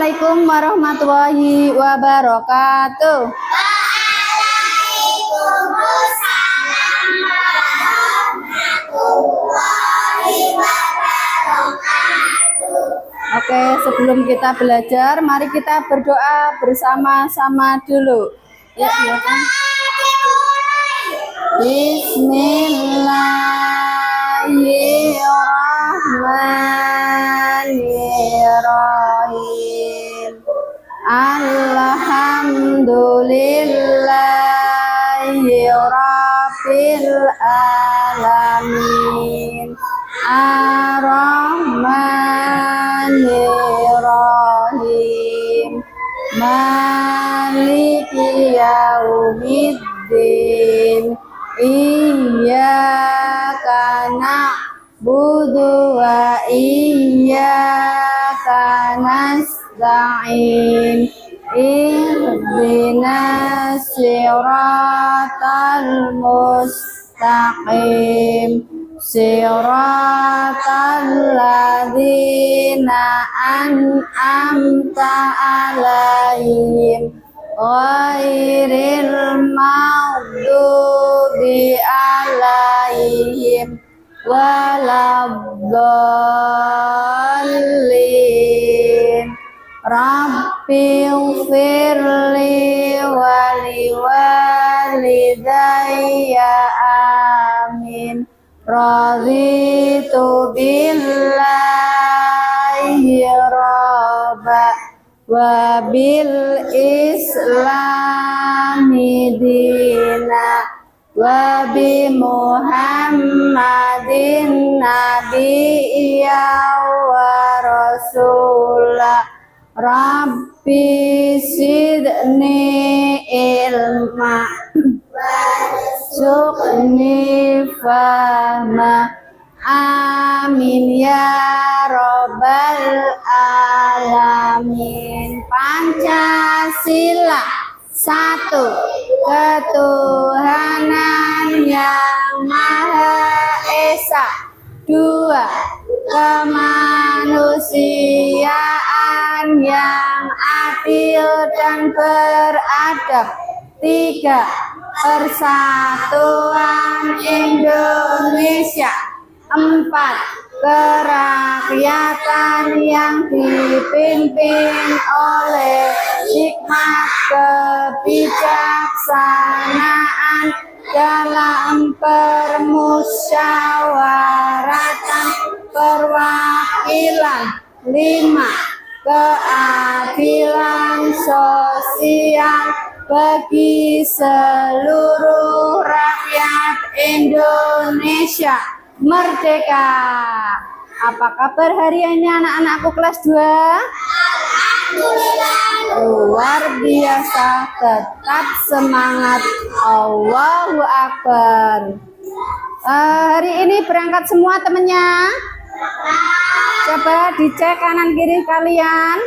Assalamualaikum warahmatullahi wabarakatuh. Waalaikumsalam warahmatullahi wabarakatuh. Oke, sebelum kita belajar, mari kita berdoa bersama-sama dulu. Ya, silakan. Bismillahirrahmanirrahim. Alhamdulillahi rabbil alamin. Ar-Rahmanir-Rahim. Maliki yaumiddin. Iyyaka na'budu wa iyyaka nasta'in. Ihdinas siratal mustaqim. Siratal ladzina an'amta 'alaihim ghairil maghdubi 'alaihim waladdallin. Rabbighfirli wa liwalidayya amin. Raditu billahi rabba wa bil islami dina wa bi muhammadin nabiyya wa rasula. Rabbi sidni ilma warzuqni fahma. Amin ya robbal alamin. Pancasila. 1. Ketuhanan yang Maha Esa. 2. Kemanusiaan yang adil dan beradab. 3. Persatuan Indonesia. 4. Kerakyatan yang dipimpin oleh hikmat kebijaksanaan dalam permusyawaratan perwakilan. 5. Keadilan sosial bagi seluruh rakyat Indonesia merdeka. Apa kabar hari ini anak-anakku kelas 2? Alhamdulillah. Luar biasa, tetap semangat. Allahu Akbar. Hari ini berangkat semua temennya? Coba dicek kanan kiri kalian.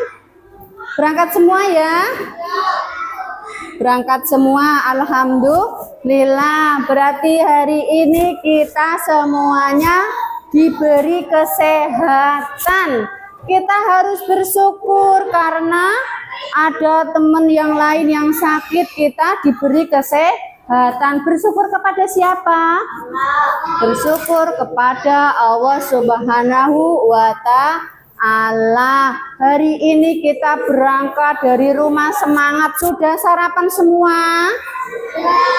Berangkat semua ya? Berangkat semua, alhamdulillah. Berarti hari ini kita semuanya diberi kesehatan. Kita harus bersyukur karena ada teman yang lain yang sakit, kita diberi kesehatan. Bersyukur kepada siapa? Bersyukur kepada Allah Subhanahu wa ta'ala. Hari ini kita berangkat dari rumah semangat. Sudah sarapan semua?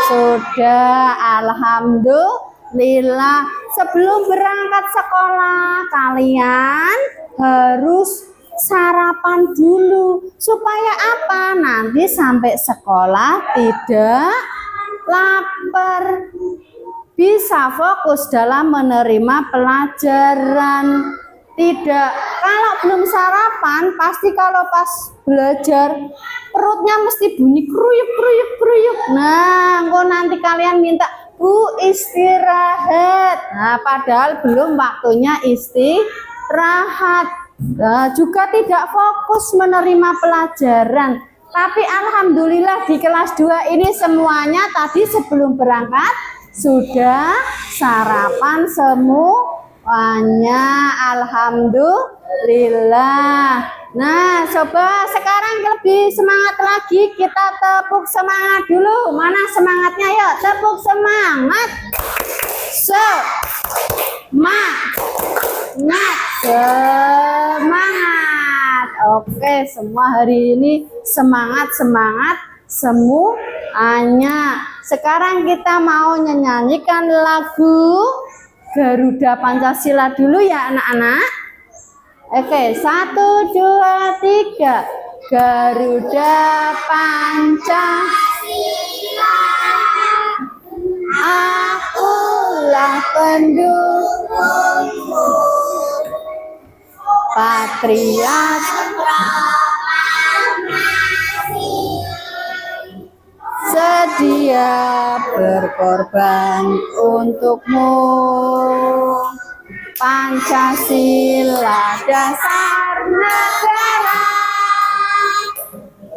Sudah, alhamdulillah. Sebelum berangkat sekolah, kalian harus sarapan dulu. Supaya apa? Nanti sampai sekolah tidak lapar. Bisa fokus dalam menerima pelajaran. Tidak, kalau belum sarapan, pasti kalau pas belajar perutnya mesti bunyi kruyuk kruyuk kruyuk. Nah, kok nanti kalian minta, Bu, istirahat. Nah, padahal belum waktunya istirahat. Nah, juga tidak fokus menerima pelajaran. Tapi alhamdulillah di kelas 2 ini semuanya tadi sebelum berangkat sudah sarapan semuanya. Alhamdulillah. Nah, coba sekarang lebih semangat lagi. Kita tepuk semangat dulu. Mana semangatnya? Yuk, tepuk semangat. Semangat. Oke, semua hari ini semangat semuanya. Sekarang kita mau menyanyikan lagu Garuda Pancasila dulu ya anak-anak. Oke, 1, 2, 3. Garuda Pancasila, akulah pendukungmu, patriot sedia berkorban untukmu. Pancasila dasar negara,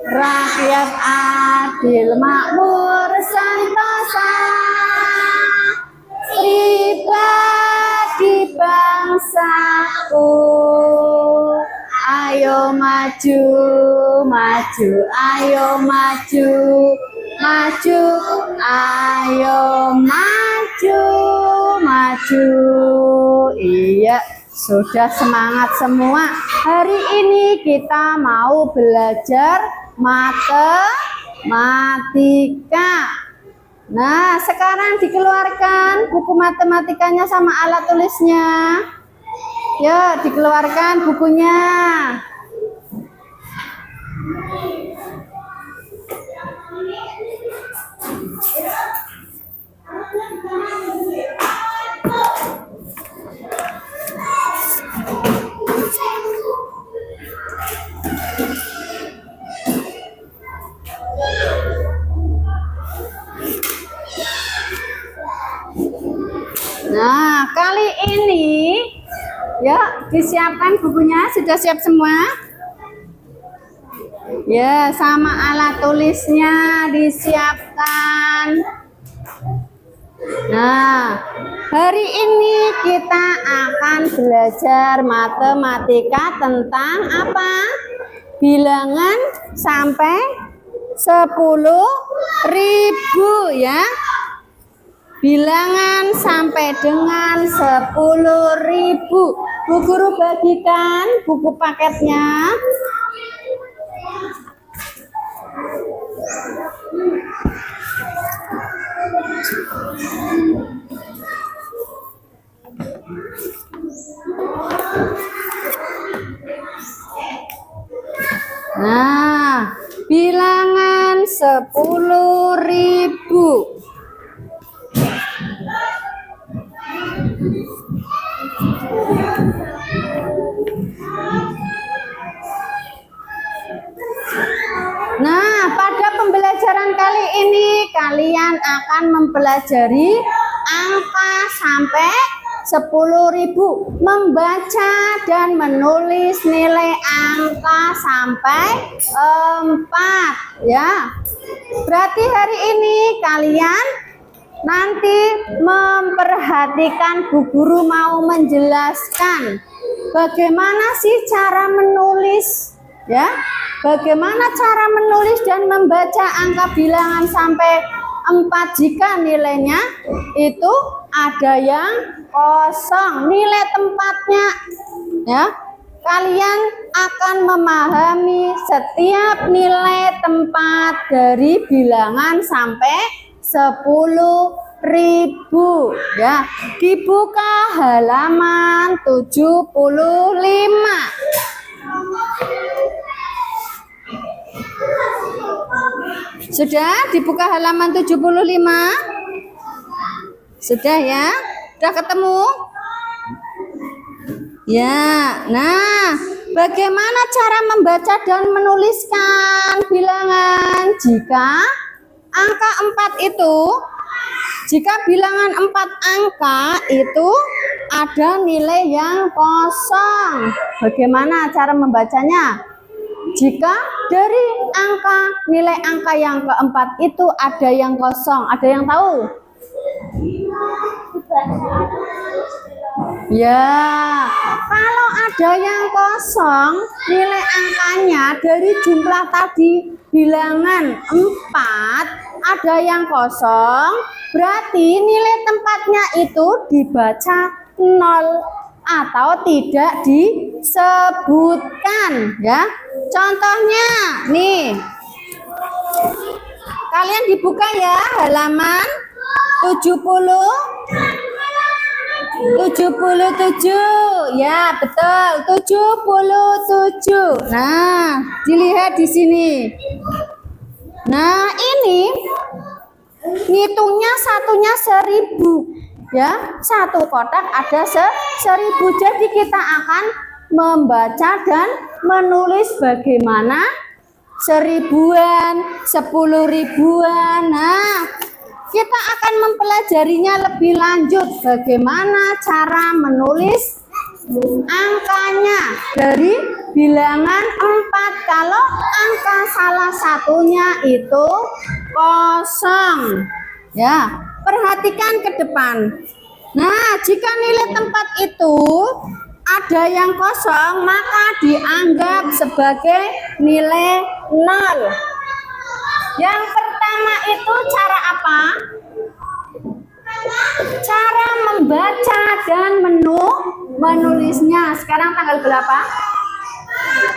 rakyat adil makmur sentosa, pribadi bangsaku. Ayo maju, maju, ayo maju, maju, ayo maju, maju. Iya, sudah semangat semua. Hari ini kita mau belajar matematika. Nah, sekarang dikeluarkan buku matematikanya sama alat tulisnya. Ya, dikeluarkan bukunya. Nah, kali ini ya disiapkan bukunya, sudah siap semua? Ya, sama alat tulisnya disiapkan. Nah, hari ini kita akan belajar matematika tentang apa? Bilangan sampai 10.000 ya. Bilangan sampai dengan 10.000. Bu Guru bagikan buku paketnya. Nah, bilangan 10.000. Nah, pada pembelajaran kali ini kalian akan mempelajari angka sampai 10.000, membaca dan menulis nilai angka sampai 4 ya. Berarti hari ini kalian nanti memperhatikan Bu Guru mau menjelaskan bagaimana sih cara menulis ya. Bagaimana cara menulis dan membaca angka bilangan sampai 4 jika nilainya itu ada yang kosong, nilai tempatnya ya. Kalian akan memahami setiap nilai tempat dari bilangan sampai 10.000 ya. Dibuka halaman 75. Sudah dibuka halaman 75? Sudah ya? Sudah ketemu? Ya, nah bagaimana cara membaca dan menuliskan bilangan jika angka 4 itu, jika bilangan 4 angka itu ada nilai yang kosong. Bagaimana cara membacanya? Jika dari nilai angka yang keempat itu ada yang kosong, ada yang tahu? Ya, Kalau ada yang kosong, nilai angkanya dari jumlah tadi bilangan 4, ada yang kosong, berarti nilai tempatnya itu dibaca 0 atau tidak disebutkan ya. Contohnya nih. Kalian dibuka ya halaman 77 ya, betul, 77. Nah, dilihat di sini. Nah, ini ngitungnya satunya 1000 ya. Satu kotak ada 1000. Jadi kita akan membaca dan menulis bagaimana 1000-an, 10 ribuan. Nah, kita akan mempelajarinya lebih lanjut bagaimana cara menulis angkanya dari bilangan 4 kalau angka salah satunya itu kosong. Ya, perhatikan ke depan. Nah, jika nilai tempat itu ada yang kosong, maka dianggap sebagai nilai 0. Yang pertama itu cara apa? Cara membaca dan menulisnya. Sekarang tanggal berapa?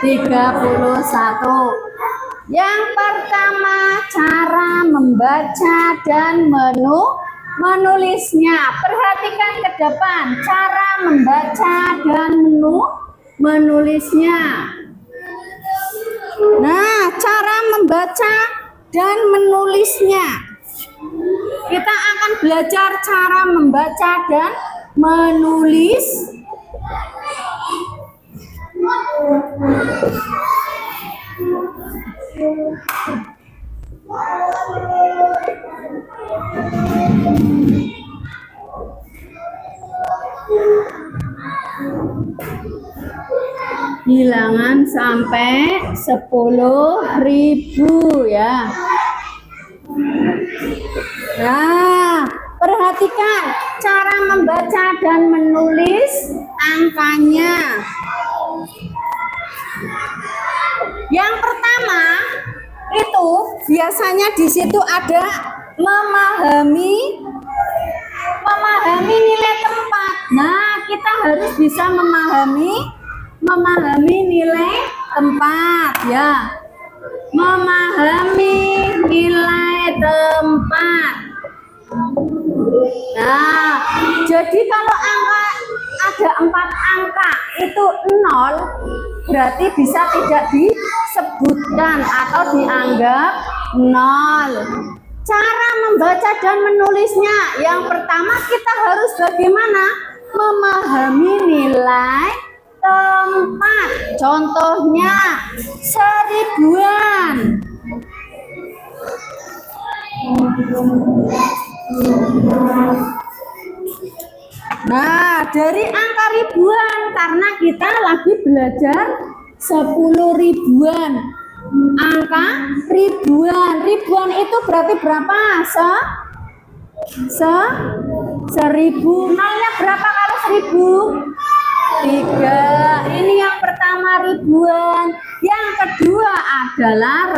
31. Yang pertama cara membaca dan menulisnya. Perhatikan ke depan. Cara membaca dan menulisnya. Nah, cara membaca dan menulisnya. Kita akan belajar cara membaca dan menulis. Bilangan sampai 10.000 ya. Nah, perhatikan cara membaca dan menulis angkanya. Yang pertama itu biasanya di situ ada memahami nilai tempat. Nah, kita harus bisa memahami nilai tempat ya. Memahami nilai tempat. Nah, jadi kalau angka ada 4 angka itu 0, berarti bisa tidak disebutkan atau dianggap 0. Cara membaca dan menulisnya, yang pertama kita harus bagaimana? Memahami nilai tempat. Contohnya 1000-an. Nah, dari angka ribuan karena kita lagi belajar 10 ribuan. Angka ribuan. Ribuan itu berarti berapa? 1000. Nolnya berapa kalau 1000? 3. Ini yang pertama ribuan. Yang kedua adalah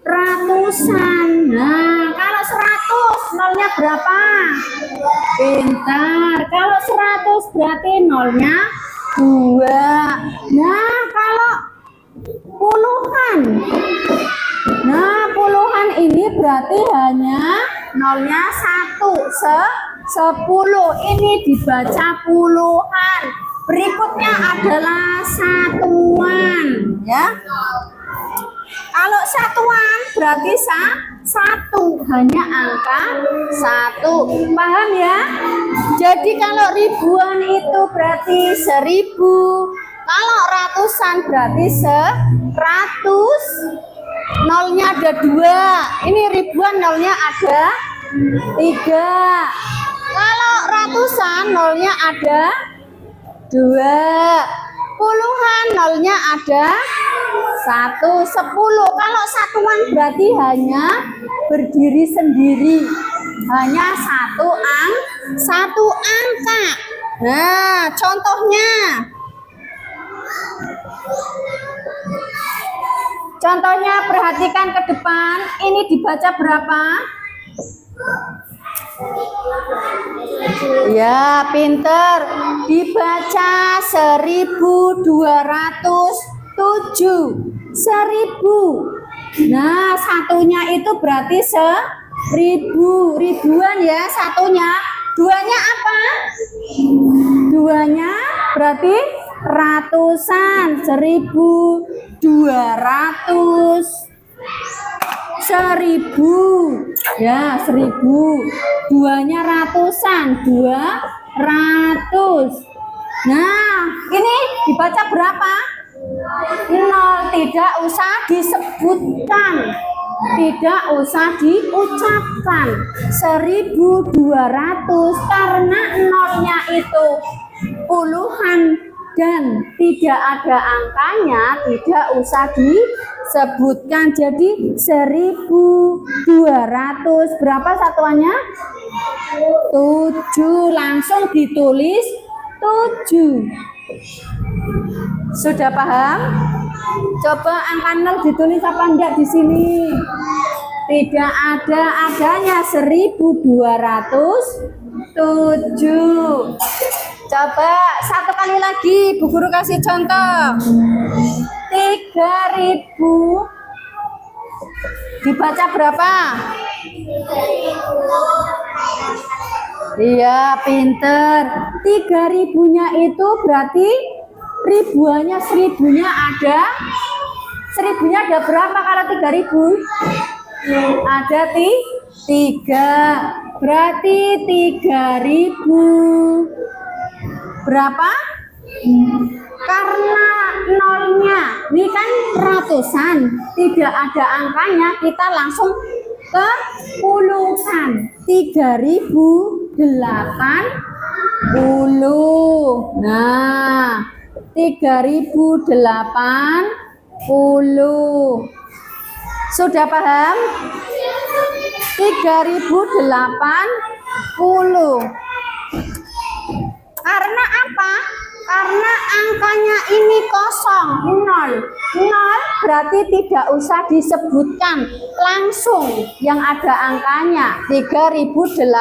ratusan. Nah, kalau 100 nolnya berapa? Pintar. Kalau 100 berarti nolnya 2. Nah, kalau puluhan. Nah, puluhan ini berarti hanya nolnya 1. 10. Ini dibaca puluhan. Berikutnya adalah satuan, ya. Kalau satuan berarti 1, hanya angka 1. Paham ya? Jadi kalau ribuan itu berarti 1000. Kalau ratusan berarti 100. Nolnya ada 2. Ini ribuan nolnya ada 3. Kalau ratusan nolnya ada 2. Puluhan nolnya ada 1. 10. Kalau satuan berarti hanya berdiri sendiri, hanya satu angka. Nah, contohnya Contohnya perhatikan ke depan, ini dibaca berapa? Ya, pinter. Dibaca 1207. 1000. Nah, satunya itu berarti 1000. Ribuan ya satunya. Duanya apa? Duanya berarti ratusan. 1200. 1000 ya 1000. Duanya ratusan. 200. Nah, ini dibaca berapa? 0. Tidak usah disebutkan, tidak usah diucapkan. 1200 karena nolnya itu puluhan dan tidak ada angkanya, tidak usah disebutkan. Jadi 1200 berapa satuannya? 7. Langsung ditulis 7. Sudah paham? Coba angka 0 ditulis apa enggak di sini? Tidak ada adanya. 1207. Coba satu kali lagi, Bu Guru kasih contoh. 3000 dibaca berapa? Iya, pinter. 3000-nya itu berarti ribuannya, 1000-nya ada. 1000-nya ada berapa kalau 3000? Ada 3. Berarti 3000 berapa? Karena nolnya ini kan ratusan, tidak ada angkanya, kita langsung ke puluhan. 3080. Nah, 3080. Sudah paham? 3080. Karena apa? Karena angkanya ini kosong, 0. 0 berarti tidak usah disebutkan, langsung yang ada angkanya 3080.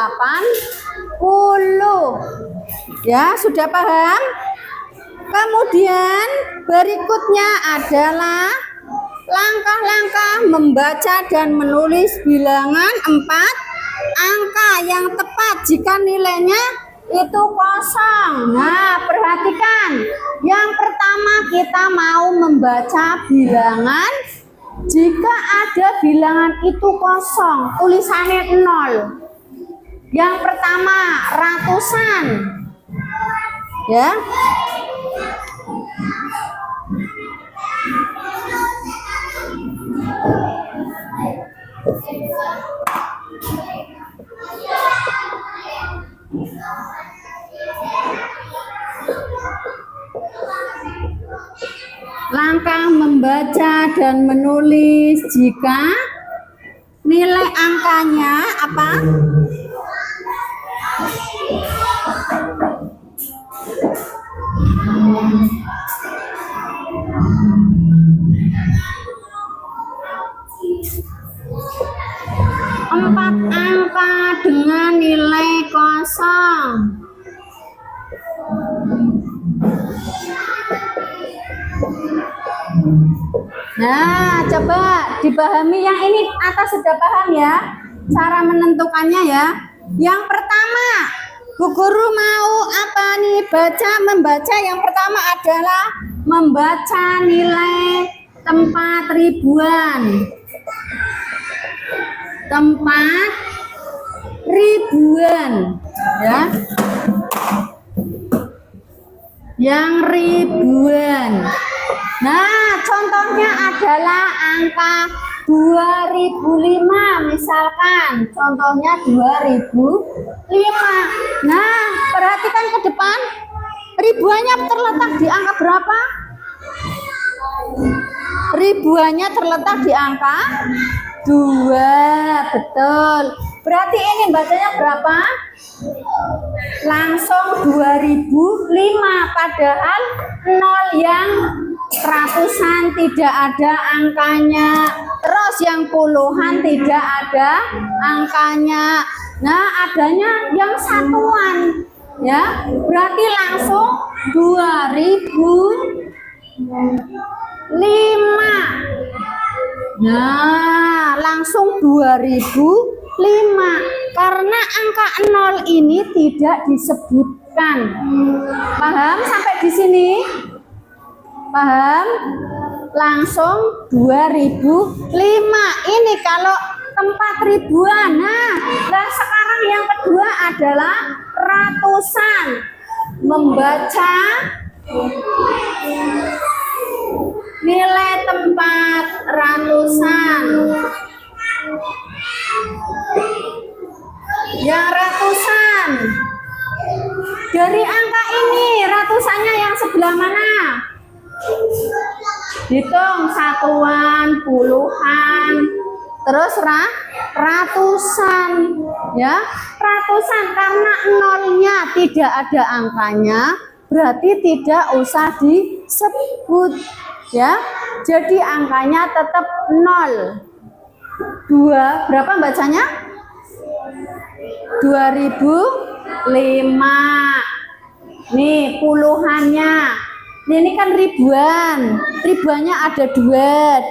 Ya, sudah paham? Kemudian berikutnya adalah langkah-langkah membaca dan menulis bilangan 4 angka yang tepat jika nilainya itu kosong. Nah, perhatikan. Yang pertama kita mau membaca bilangan jika ada bilangan itu kosong, tulisannya 0. Yang pertama ratusan. Ya. Langkah membaca dan menulis jika nilai angkanya apa? Empat angka dengan nilai kosong. Nah, coba dipahami yang ini atas, sudah paham ya cara menentukannya ya. Yang pertama, Bu Guru mau apa nih? Membaca yang pertama adalah membaca nilai tempat ribuan. Tempat ribuan ya. Yang ribuan. Nah, contohnya adalah angka 2005 misalkan. Contohnya 2005. Nah, perhatikan ke depan. Ribuannya terletak di angka berapa? Ribuannya terletak di angka 2. Betul. Berarti ini bacanya berapa? Langsung 2005, padahal 0 yang ratusan tidak ada angkanya. Terus yang puluhan tidak ada angkanya. Nah, adanya yang satuan ya. Berarti langsung 2005. Nah, langsung 2005 karena angka 0 ini tidak disebutkan. Paham sampai di sini? Paham? Langsung 2005. Ini kalau tempat ribuan. Nah, sekarang yang kedua adalah ratusan. Membaca nilai tempat ratusan. Yang ratusan. Dari angka ini ratusannya yang sebelah mana? Hitung satuan, puluhan, terus ratusan ya. Ratusan karena nolnya tidak ada angkanya, berarti tidak usah disebut ya. Jadi angkanya tetap 0. 2 berapa bacanya? 2005. Nih puluhannya. Ini kan ribuan. Ribuannya ada 2000.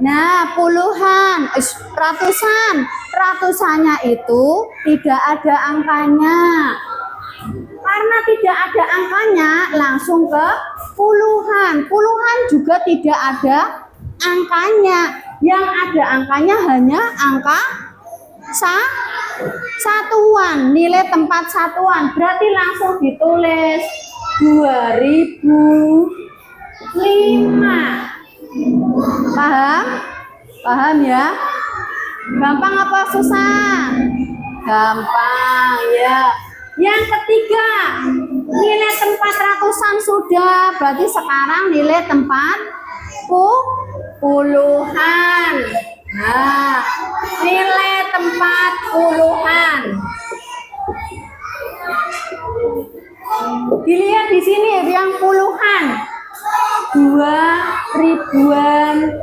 Nah, puluhan, ratusan. Ratusannya itu tidak ada angkanya. Karena tidak ada angkanya, langsung ke puluhan. Puluhan juga tidak ada angkanya. Yang ada angkanya hanya angka satuan, nilai tempat satuan. Berarti langsung ditulis 2005. Paham? Paham ya? Gampang apa susah? Gampang ya. Yang ketiga, nilai tempat ratusan sudah, berarti sekarang nilai tempat puluhan. Nah, nilai tempat puluhan. Dilihat di sini yang puluhan. 2 ribuan.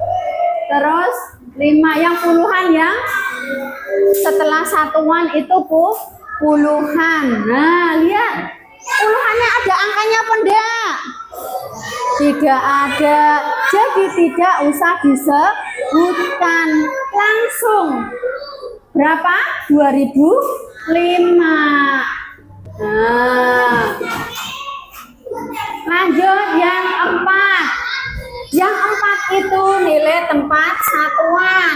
Terus 5 yang puluhan yang setelah satuan itu puluhan. Nah, lihat. Puluhannya ada angkanya apa enggak? Tidak ada. Jadi tidak usah disebutkan. Langsung. Berapa? 2005. Nah. Lanjut yang 4. Yang 4 itu nilai tempat satuan.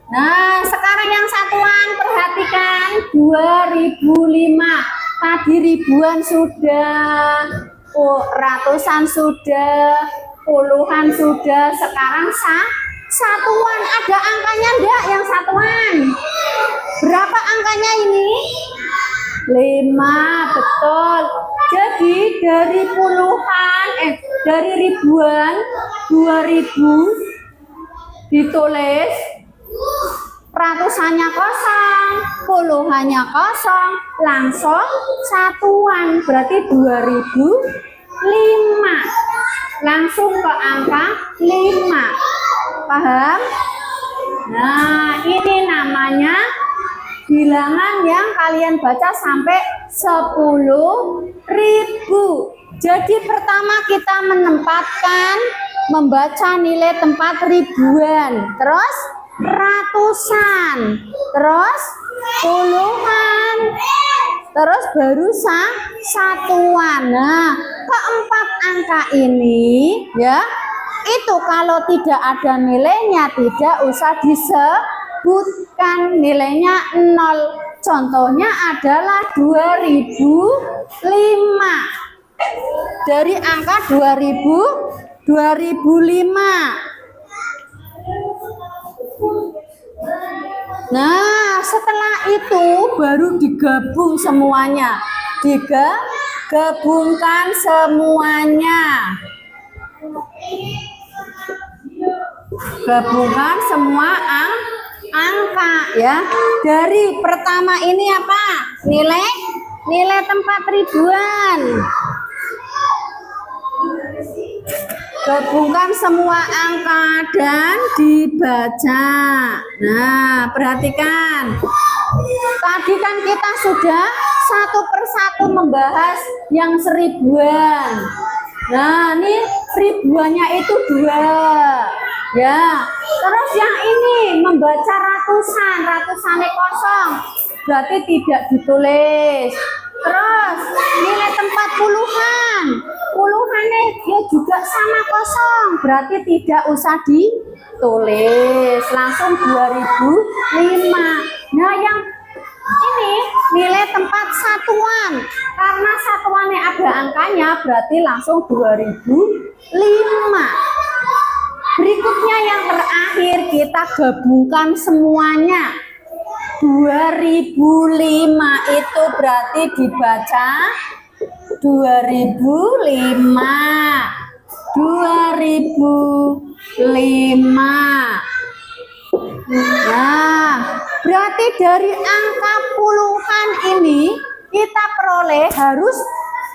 Nah, sekarang yang satuan perhatikan 2005. Tadi ribuan sudah, ratusan sudah, puluhan sudah. Sekarang satuan. Ada angkanya enggak yang satuan? Berapa angkanya ini? 5, betul. Jadi dari puluhan, dari ribuan, 2000 ditulis ratusannya kosong, puluhannya kosong, langsung satuan, berarti 2005. Langsung ke angka 5. Paham? Nah, ini namanya bilangan yang kalian baca sampai 10.000. Jadi pertama kita membaca nilai tempat ribuan, terus ratusan, terus puluhan, terus baru satuan. Nah, keempat angka ini ya, itu kalau tidak ada nilainya tidak usah disebutkan, nilainya 0. Contohnya adalah 2005. Dari angka 2005. Nah, setelah itu baru digabung semuanya. Digabungkan semuanya. Gabungan semua angka ya. Dari pertama ini apa? Nilai nilai tempat ribuan. Gabungkan semua angka dan dibaca. Nah, perhatikan. Tadi kan kita sudah satu persatu membahas yang seribuan. Nah, ini ribuannya itu 2. Ya. Terus yang ini membaca ratusan, ratusannya kosong. Berarti tidak ditulis. Terus nilai tempat puluhan. Puluhannya dia juga sama kosong. Berarti tidak usah ditulis. Langsung 2005. Nah, yang ini nilai tempat satuan. Karena satuannya ada angkanya, berarti langsung 2005. Berikutnya yang terakhir, kita gabungkan semuanya. 2005 itu berarti dibaca 2005. 2005. Nah, berarti dari angka puluhan ini kita peroleh harus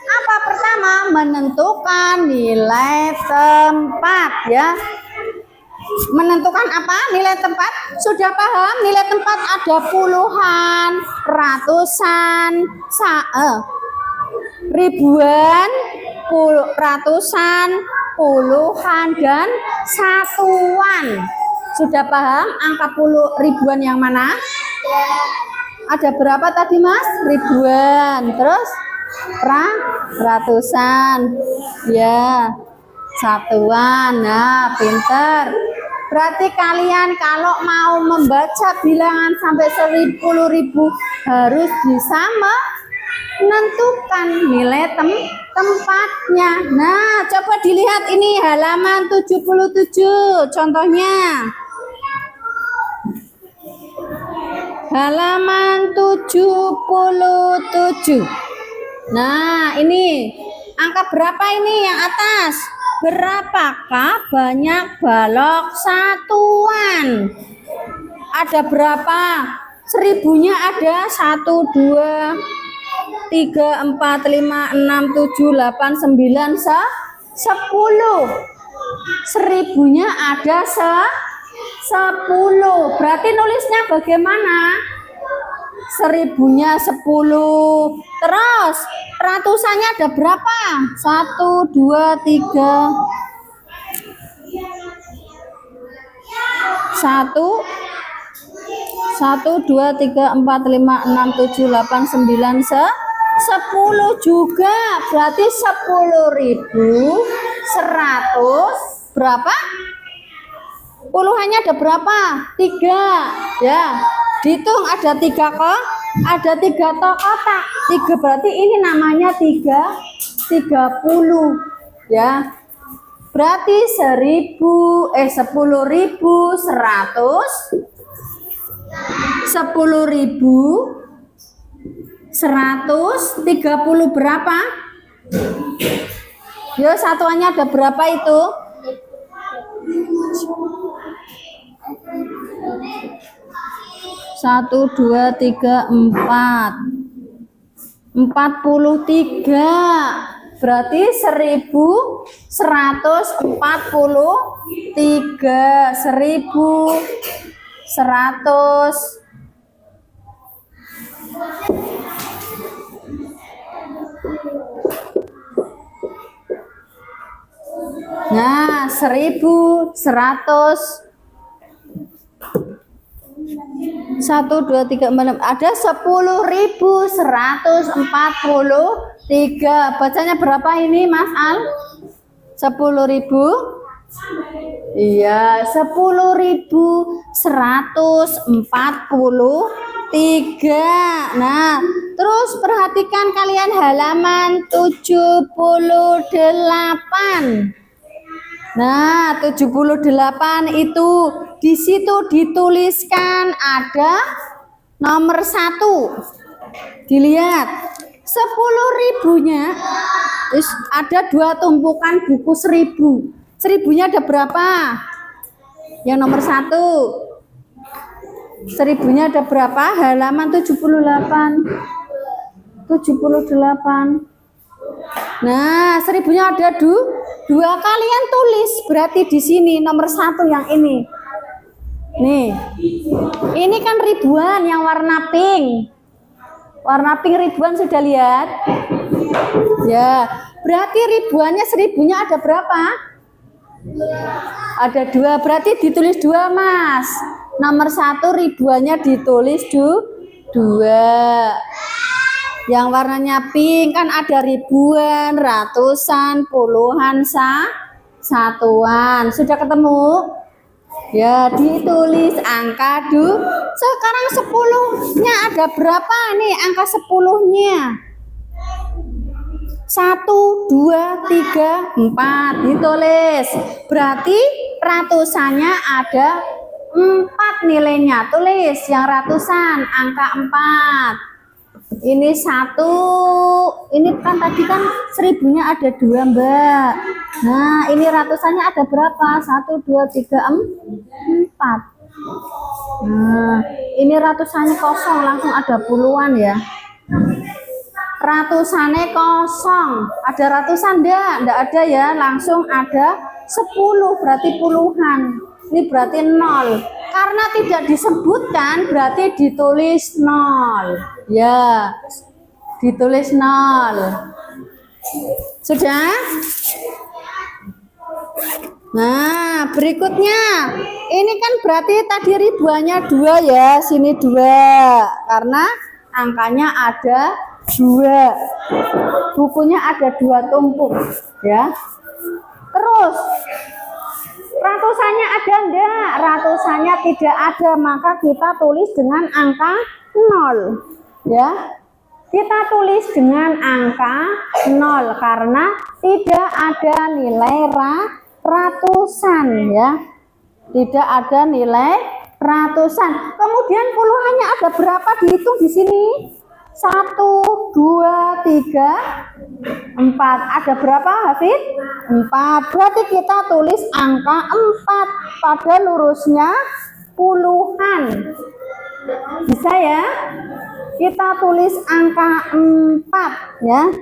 apa? Pertama, menentukan nilai tempat ya. Menentukan apa? Nilai tempat. Sudah paham? Nilai tempat ada puluhan, ratusan, ribuan, ratusan, puluhan, dan satuan. Sudah paham angka ribuan yang mana? Ada berapa tadi, Mas? Ribuan. Terus ratusan. Ya. Satuan. Nah, pinter. Berarti kalian kalau mau membaca bilangan sampai 10.000 harus bisa menentukan nilai tempatnya. Nah, coba dilihat ini halaman 77 contohnya. Halaman 77. Nah, ini angka berapa ini yang atas? Berapakah banyak balok satuan? Ada berapa? Seribunya ada 1, 2, 3, 4, 5, 6, 7, 8, 9, 10. Seribunya ada 10. Berarti nulisnya bagaimana? Seribunya 10. Terus ratusannya ada berapa? 1, 2, 3. 1, 2, 3, 4, 5, 6, 7, 8, 9, 10 juga. Berarti 10.100 berapa? Puluhannya ada berapa? 3. Ya. Dihitung ada 3 kok. Ada 3 kotak. 3 berarti ini namanya 30. Ya. Berarti 10.130 berapa? Yo, satuannya ada berapa itu? 1, 2, 3, 4. 43. Berarti 1143. 1100. Nah, 1100. 1, 2, 3, 4, 6. Ada 10.143. Bacanya berapa ini, Mas Al? 10.000? Iya, 10.143. Nah, terus perhatikan kalian halaman 78. Nah, 78 itu di situ dituliskan ada nomor 1. Dilihat 10.000-nya ada 2 tumpukan buku 1000. 1000-nya ada berapa? Yang nomor 1. 1000-nya ada berapa? Halaman 78. 78. Nah, 1000-nya ada dua. Kalian tulis berarti di sini nomor 1 yang ini. Nih, ini kan ribuan yang warna pink. Warna pink ribuan sudah lihat? Ya, berarti ribuannya 1000-nya ada berapa? Ada 2, berarti ditulis 2, Mas. Nomor 1 ribuannya ditulis 2. Yang warnanya pink kan ada ribuan, ratusan, puluhan, satuan. Sudah ketemu? Ya, ditulis angka sekarang 10-nya ada berapa nih angka 10-nya? 1, 2, 3, 4 ditulis. Berarti ratusannya ada 4 nilainya. Tulis yang ratusan angka 4. Ini 1. Ini kan tadi kan 1000-nya ada 2, Mbak. Nah, ini ratusannya ada berapa? 1, 2, 3, 4. Nah, ini ratusannya kosong, langsung ada puluhan ya. Ratusannya kosong. Ada ratusan enggak ada ya, langsung ada 10, berarti puluhan. Ini berarti 0. Karena tidak disebutkan berarti ditulis 0. Ya, ditulis 0. Sudah? Nah, berikutnya. Ini kan berarti tadi ribuannya 2 ya, sini 2. Karena angkanya ada 2. Bukunya ada 2 tumpuk ya. Terus ratusannya ada enggak? Ratusannya tidak ada, maka kita tulis dengan angka 0 ya. Kita tulis dengan angka 0 karena tidak ada nilai ratusan ya. Tidak ada nilai ratusan. Kemudian puluhannya ada berapa? Dihitung di sini. 1, 2, 3, 4. Ada berapa, Hafid? 4. Berarti kita tulis angka 4 pada lurusnya puluhan. Bisa ya? Kita tulis angka 4 ya.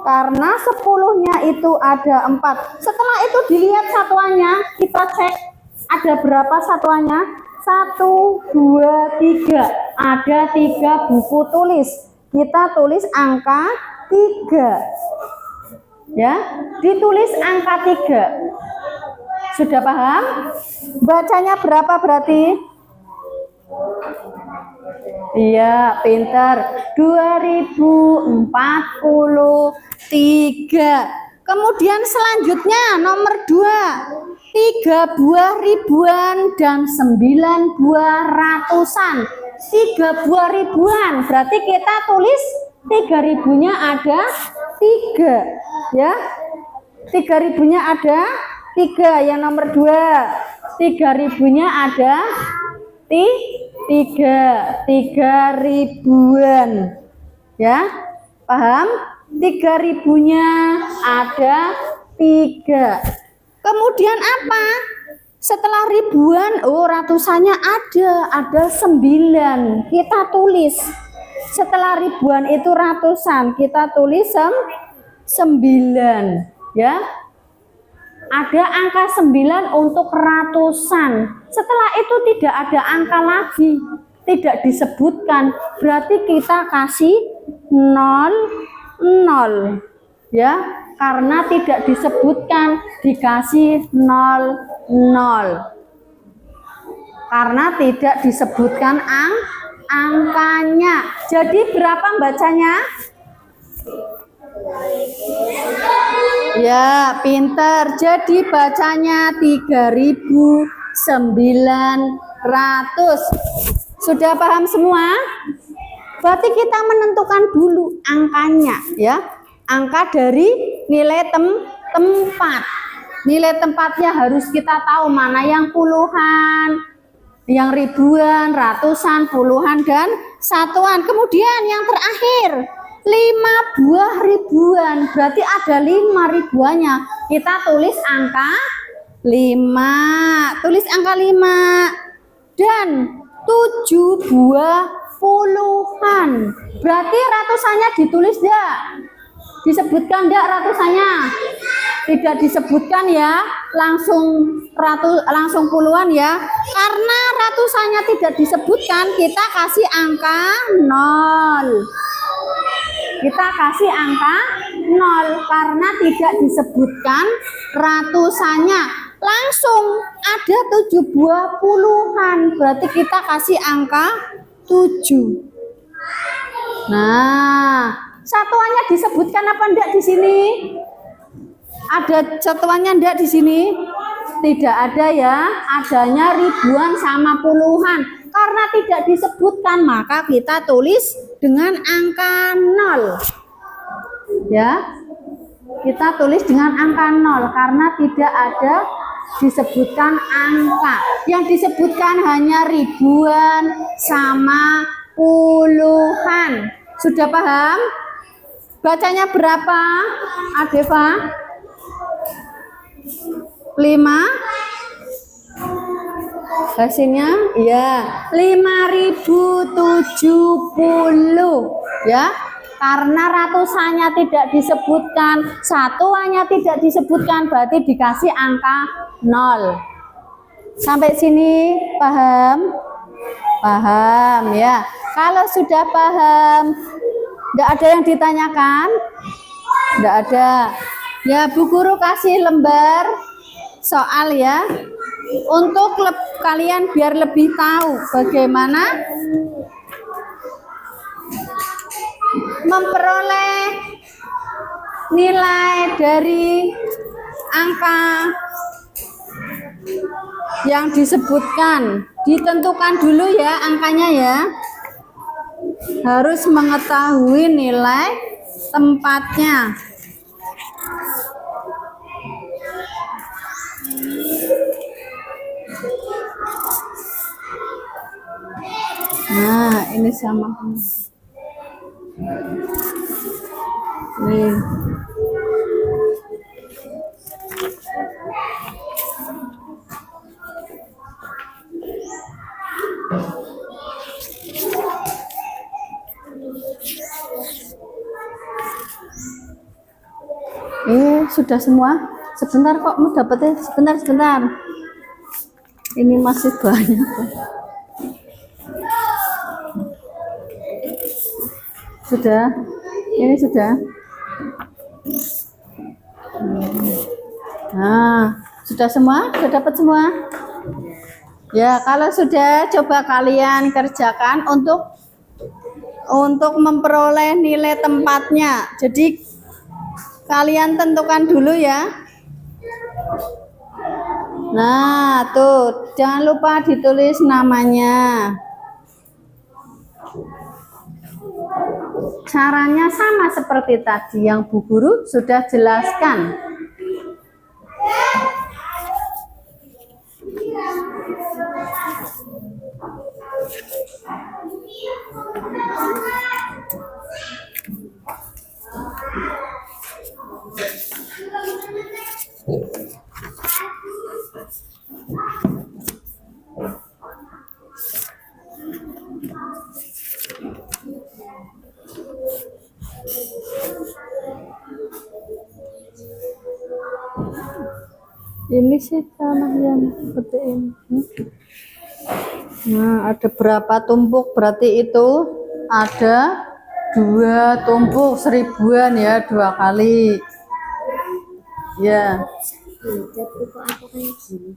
Karena 10-nya itu ada 4. Setelah itu dilihat satuannya, kita cek ada berapa satuannya? 1, 2, 3. Ada 3 buku tulis. Kita tulis angka 3. Ya, ditulis angka 3. Sudah paham? Bacanya berapa berarti? Iya, pintar. 2043. Kemudian selanjutnya nomor 2. 3 buah ribuan dan 9 buah ratusan. 3 buah ribuan. Berarti kita tulis 3000-nya ada 3. Ya. 3000-nya ada 3. Yang nomor 2. 3000-nya ada 3 ribuan ya, paham? 3000-nya ada 3. Kemudian apa? Setelah ribuan, ratusannya ada 9. Kita tulis setelah ribuan itu ratusan, kita tulis 9 ya. Ada angka 9 untuk ratusan. Setelah itu tidak ada angka lagi, tidak disebutkan. Berarti kita kasih 0 ya, karena tidak disebutkan, dikasih 0 karena tidak disebutkan angkanya. Jadi berapa bacanya? Ya, pinter. Jadi bacanya 3900. Sudah paham semua? Berarti kita menentukan dulu angkanya ya. Angka dari nilai tempat. Nilai tempatnya harus kita tahu mana yang puluhan, yang ribuan, ratusan, puluhan, dan satuan. Kemudian yang terakhir 5 buah ribuan, berarti ada 5 ribuannya. Kita tulis angka 5. Tulis angka 5. Dan 7 buah puluhan. Berarti ratusannya ditulis enggak? Disebutkan enggak ratusannya? Tidak disebutkan ya, langsung puluhan ya. Karena ratusannya tidak disebutkan, kita kasih angka 0. Kita kasih angka 0 karena tidak disebutkan ratusannya. Langsung ada 7 buah puluhan, berarti kita kasih angka 7. Nah, satuannya disebutkan apa enggak di sini? Ada satuannya enggak di sini? Tidak ada ya, adanya ribuan sama puluhan. Karena tidak disebutkan, maka kita tulis dengan angka 0. Ya. Kita tulis dengan angka 0 karena tidak ada disebutkan angka. Yang disebutkan hanya ribuan sama puluhan. Sudah paham? Bacanya berapa, Adeva? 5. Hasilnya ya 5070 ya. Karena ratusannya tidak disebutkan, satuannya tidak disebutkan, berarti dikasih angka 0. Sampai sini paham? Paham ya. Kalau sudah paham, enggak ada yang ditanyakan? Enggak ada. Ya, Bu Guru kasih lembar soal ya. Untuk kalian biar lebih tahu bagaimana memperoleh nilai dari angka yang disebutkan. Ditentukan dulu ya angkanya ya. Harus mengetahui nilai tempatnya. Nah, ini sama. Nih. Sudah semua? Sebentar kok mau dapetnya. Sebentar. Ini masih banyak. Sudah? Ini sudah? Nah, sudah semua? Sudah dapat semua? Ya, kalau sudah, coba kalian kerjakan untuk memperoleh nilai tempatnya. Jadi kalian tentukan dulu ya. Nah, tuh, jangan lupa ditulis namanya. Caranya sama seperti tadi yang Bu Guru sudah jelaskan. Ini sih tanah yang seperti ini. Nah, ada berapa tumpuk? Berarti itu ada 2 tumpuk 1000-an ya, 2 kali. Ya. Kok kayak gini?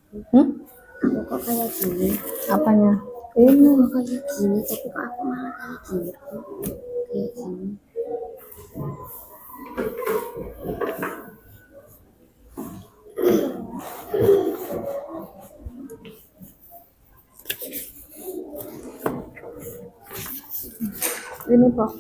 Kok kayak gini? Apanya? Ini kayak gini, tapi kok aku malah kayak gini? Kayak gini. Ini Pak.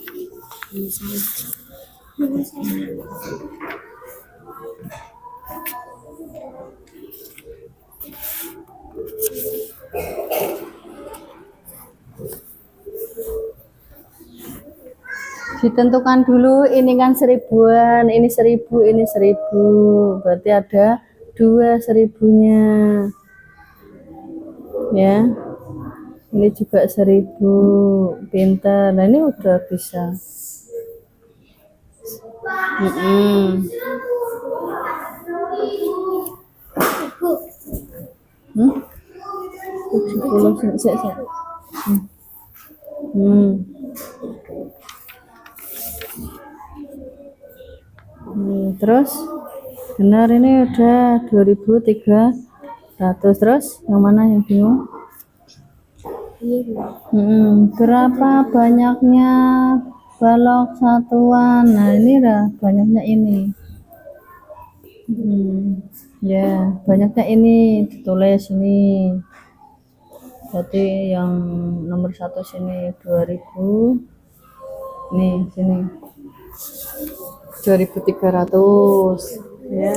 Ditentukan dulu, ini kan 1000-an, ini 1000, ini 1000, berarti ada 2 1000-nya ya. Ini juga 1.000. Pintar. Nah, ini udah bisa. Hmm? 70 sik. Terus benar ini udah 2.300. Terus yang mana yang bingung? Berapa banyaknya balok satuan? Nah, ini dah banyaknya ini. Ya, banyaknya ini ditulis ini. Berarti yang nomor 1 sini 2.000. Nih, sini 2.300 ya.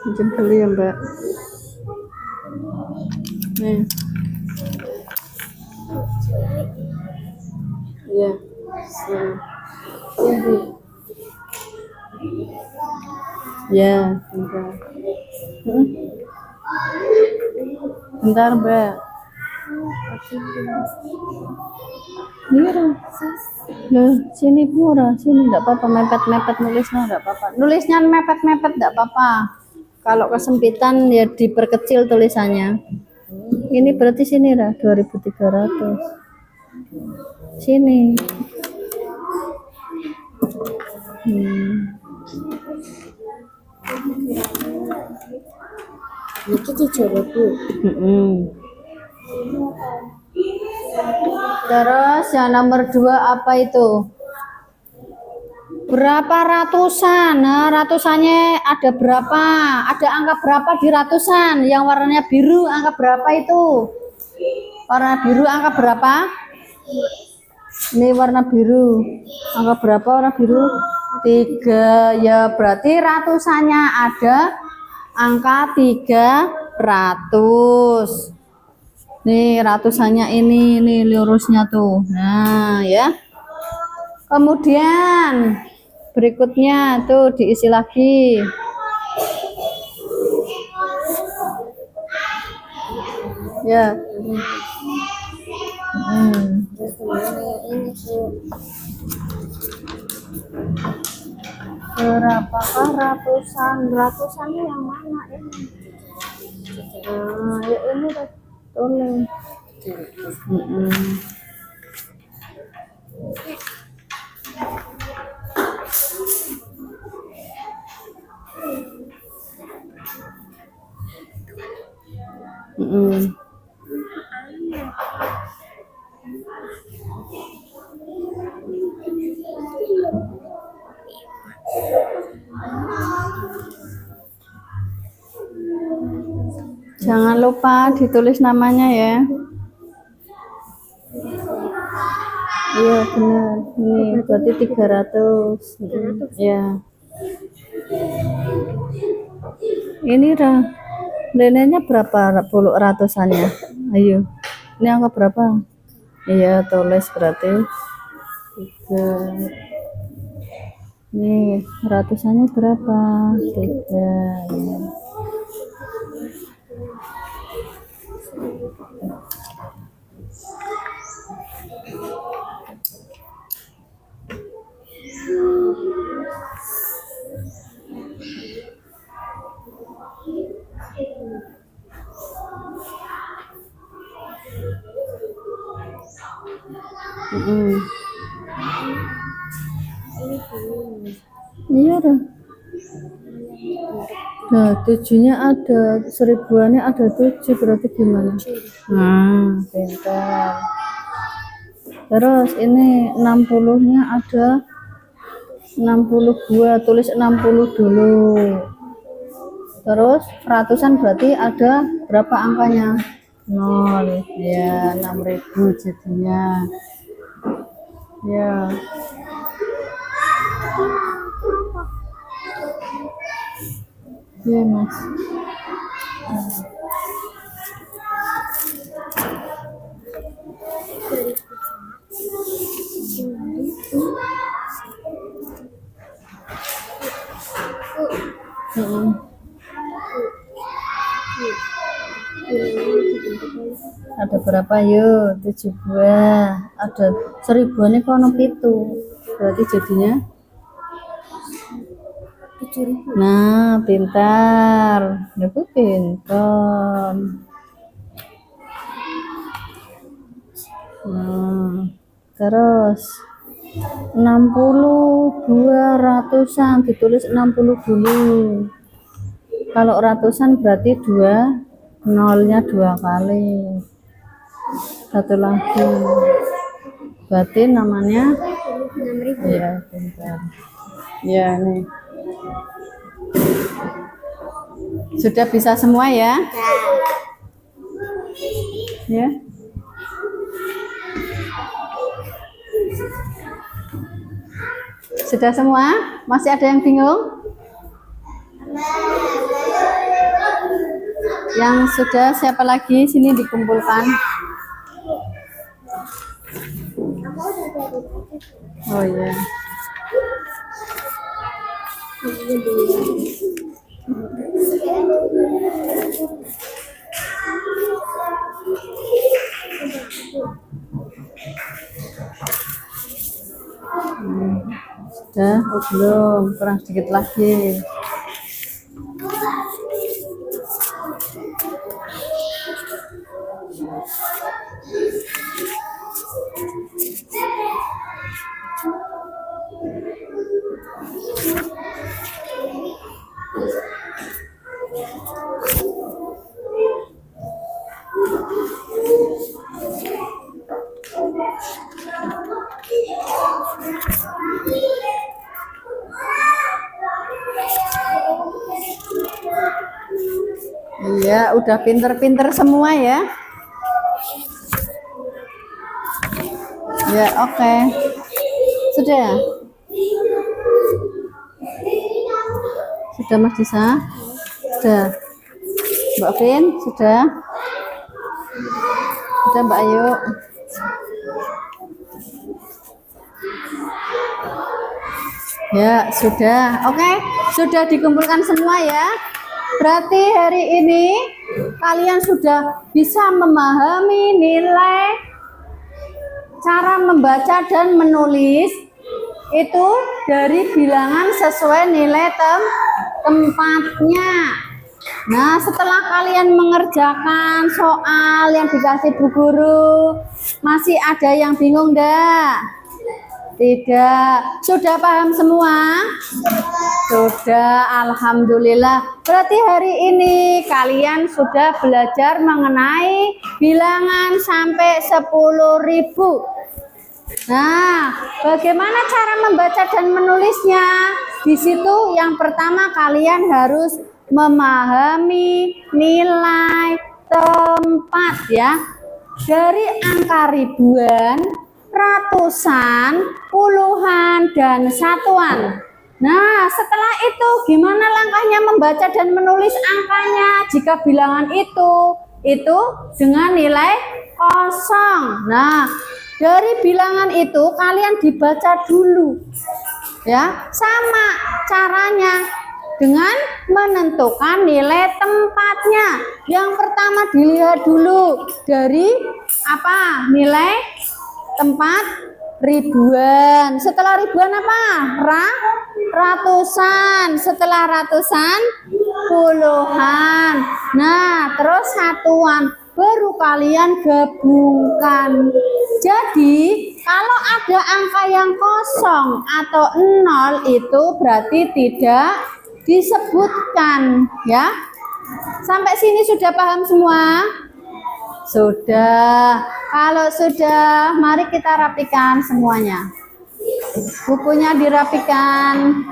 Mungkin beli ya, Mbak. Nih. Ya. Ini. Ya, bentar. Bentar, Mbak. Mira, loh, sini murah, sini enggak apa-apa, mepet-mepet nulisnya enggak apa-apa. Nulisnya mepet-mepet enggak apa-apa. Kalau kesempitan ya diperkecil tulisannya. Ini berarti sini lah 2.300. Sini. Itu 7.000. Terus yang nomor 2 apa itu? Berapa ratusan? Nah, ratusannya ada berapa? Ada angka berapa di ratusan? Yang warnanya biru angka berapa itu? Warna biru angka berapa? Ini warna biru. Angka berapa warna biru? 3. Ya, berarti ratusannya ada angka 300. Nih ratusannya ini lurusnya tuh. Nah, ya. Kemudian berikutnya tuh diisi lagi. Ya. Berapakah ratusan? Ratusannya yang mana ini? Nah, ya ini tulis. Jangan lupa ditulis namanya ya. Iya benar. Ini berarti 300. Ya. Ini dah. Neneknya berapa puluh ratusannya? Ayo. Ini angka berapa? Iya, tulis berarti 3. Nih, ratusannya berapa? 3. Ya. Iya dah. Nah, 7-nya ada, 1000-annya ada 7, berarti gimana? Nah, pintar. Terus ini 60-nya ada 62, tulis 60 dulu. Terus ratusan berarti ada berapa angkanya? 0. Ya, 6.000 jadinya. Ya. Iya, Mas. berapa yuk? 7 buah. Ada 1000-an ini kono pitu. Berarti jadinya 7.000. nah, pintar. Itu pintar. Terus 60 200-an ditulis 60 dulu. Kalau ratusan berarti 2 nolnya 2 kali. Satu lagi. Berarti namanya 6.000. ya pintar. Ya nih. Sudah bisa semua ya? Ya. Sudah semua? Masih ada yang bingung? Yang sudah siapa lagi? Sini dikumpulkan. Oh iya. Sudah? Oh belum, kurang sedikit lagi. Iya, udah pinter-pinter semua ya. Ya, oke. Sudah. Sudah Mas Disa? Sudah. Mbak Vin, sudah. Sudah Mbak Ayu. Ya, sudah. Oke, sudah dikumpulkan semua ya. Berarti hari ini kalian sudah bisa memahami nilai, cara membaca dan menulis itu dari bilangan sesuai nilai tempatnya. Nah, setelah kalian mengerjakan soal yang dikasih Bu Guru, masih ada yang bingung enggak? Tidak. Sudah paham semua? Sudah, alhamdulillah. Berarti hari ini kalian sudah belajar mengenai bilangan sampai 10.000. Nah, bagaimana cara membaca dan menulisnya? Di situ yang pertama kalian harus memahami nilai tempat ya. Dari angka ribuan, ratusan, puluhan, dan satuan. Nah, setelah itu gimana langkahnya membaca dan menulis angkanya jika bilangan itu dengan nilai kosong. Nah, dari bilangan itu kalian dibaca dulu. Ya, sama caranya dengan menentukan nilai tempatnya. Yang pertama dilihat dulu dari apa? Nilai tempat ribuan. Setelah ribuan apa? Ratusan. Setelah ratusan puluhan. Nah, terus satuan. Baru kalian gabungkan. Jadi kalau ada angka yang kosong atau 0 itu berarti tidak disebutkan ya. Sampai sini sudah paham semua? Sudah. Kalau sudah, mari kita rapikan semuanya. Bukunya dirapikan.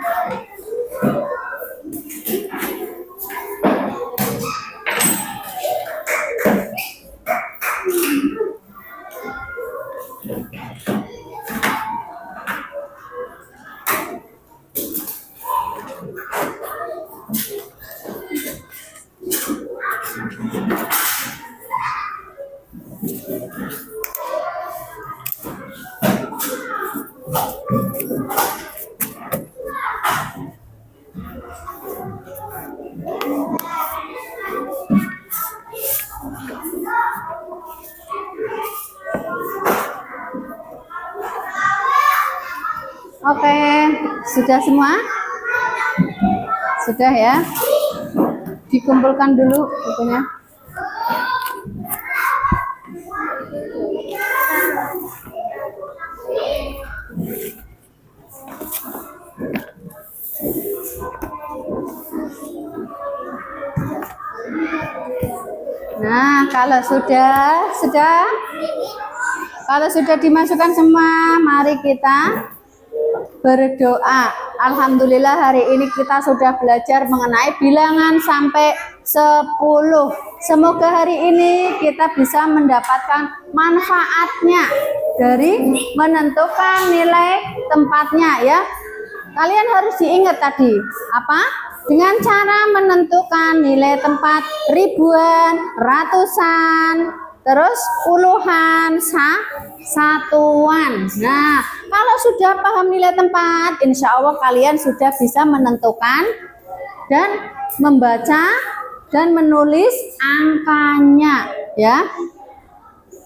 Oke, sudah semua? Sudah ya? Dikumpulkan dulu bukunya. Nah, kalau sudah dimasukkan semua, mari kita berdoa. Alhamdulillah hari ini kita sudah belajar mengenai bilangan sampai 10. Semoga hari ini kita bisa mendapatkan manfaatnya dari menentukan nilai tempatnya ya. Kalian harus diingat tadi apa? Dengan cara menentukan nilai tempat ribuan, ratusan, terus puluhan, satuan. Nah, kalau sudah paham nilai tempat, insya Allah kalian sudah bisa menentukan dan membaca dan menulis angkanya ya.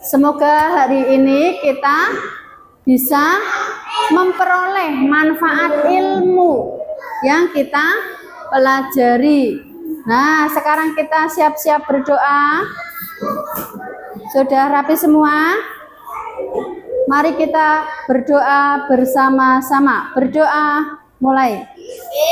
Semoga hari ini kita bisa memperoleh manfaat ilmu yang kita pelajari. Nah, sekarang kita siap-siap berdoa. Sudah rapi semua? Mari kita berdoa bersama-sama. Berdoa mulai.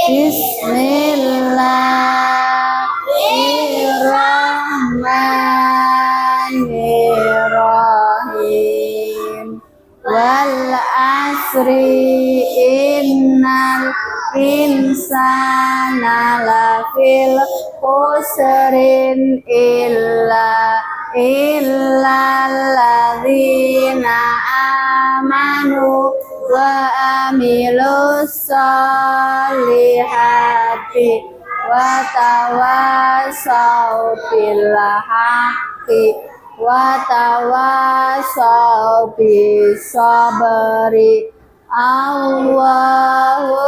Bismillahirrahmanirrahim. Wal asri innal insana lafil khusrin illalladzina amanu wa amilus solihati wa tawassaw bil haqqi wa tawassaw bis sabri. Allahumma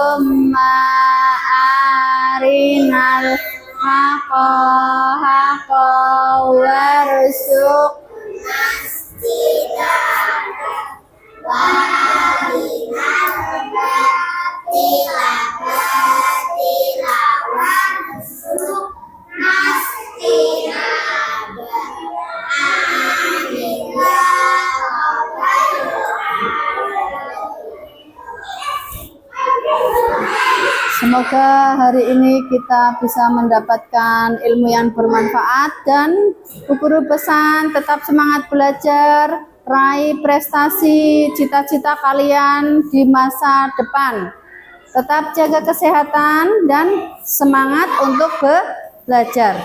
arinal haqqa haqqa warzuqna istibaqah wa arinal batila batila warzuqna istibaqah. Amin ya rabbal alamin. Semoga hari ini kita bisa mendapatkan ilmu yang bermanfaat dan guru pesan tetap semangat belajar, raih prestasi cita-cita kalian di masa depan. Tetap jaga kesehatan dan semangat untuk belajar.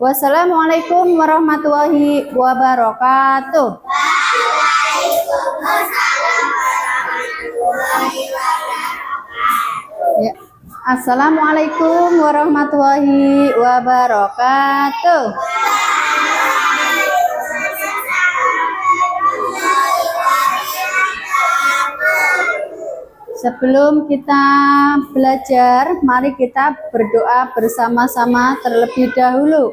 Wassalamualaikum warahmatullahi wabarakatuh. Waalaikumsalam warahmatullahi wabarakatuh. Ya. Assalamualaikum warahmatullahi wabarakatuh. Sebelum kita belajar, mari kita berdoa bersama-sama terlebih dahulu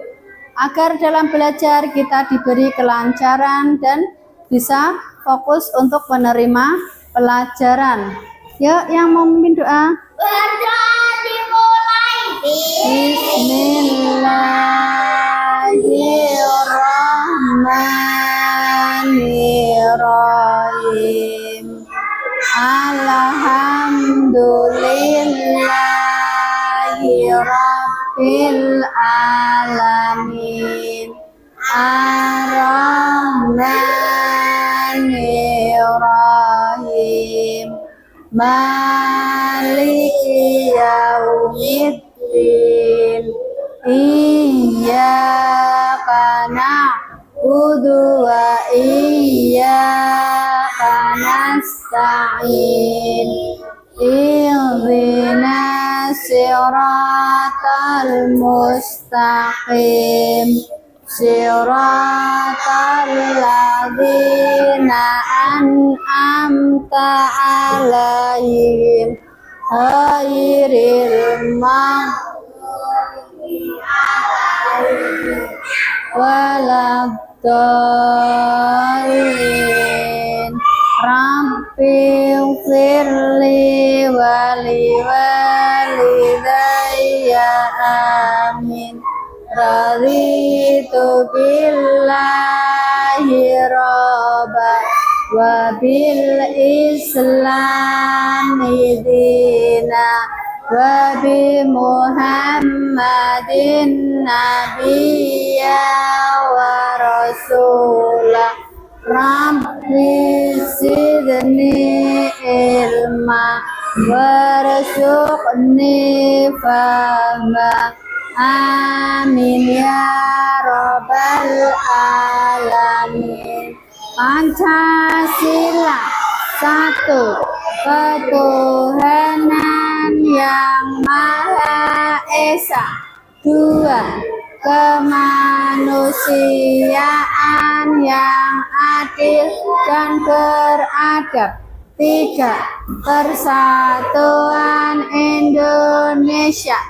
agar dalam belajar kita diberi kelancaran dan bisa fokus untuk menerima pelajaran. Yuk, yang mau memimpin doa. Berdoa dimulai. Bismillahirrahmanirrahim. Alhamdulillahi rabbil alamin. Ar-Rahmanir-Rahim. Maliki yaumiddin. Iyyaka na'budu wa iyyaka nasta'in. Ihdinas siratal mustaqim. Siratal ladzina an'amta 'alaihim ghairil maghdubi 'alaihim waladdallin. Rabbi ighfirli raditu billahi robba wa bil islami dina wa bi muhammadin nabiyya wa rasulah. Rabbi zidni ilma warzuqni fahma. Amin ya rabbal alamin. Pancasila satu, ketuhanan yang Maha Esa. Dua, kemanusiaan yang adil dan beradab. Tiga, persatuan Indonesia.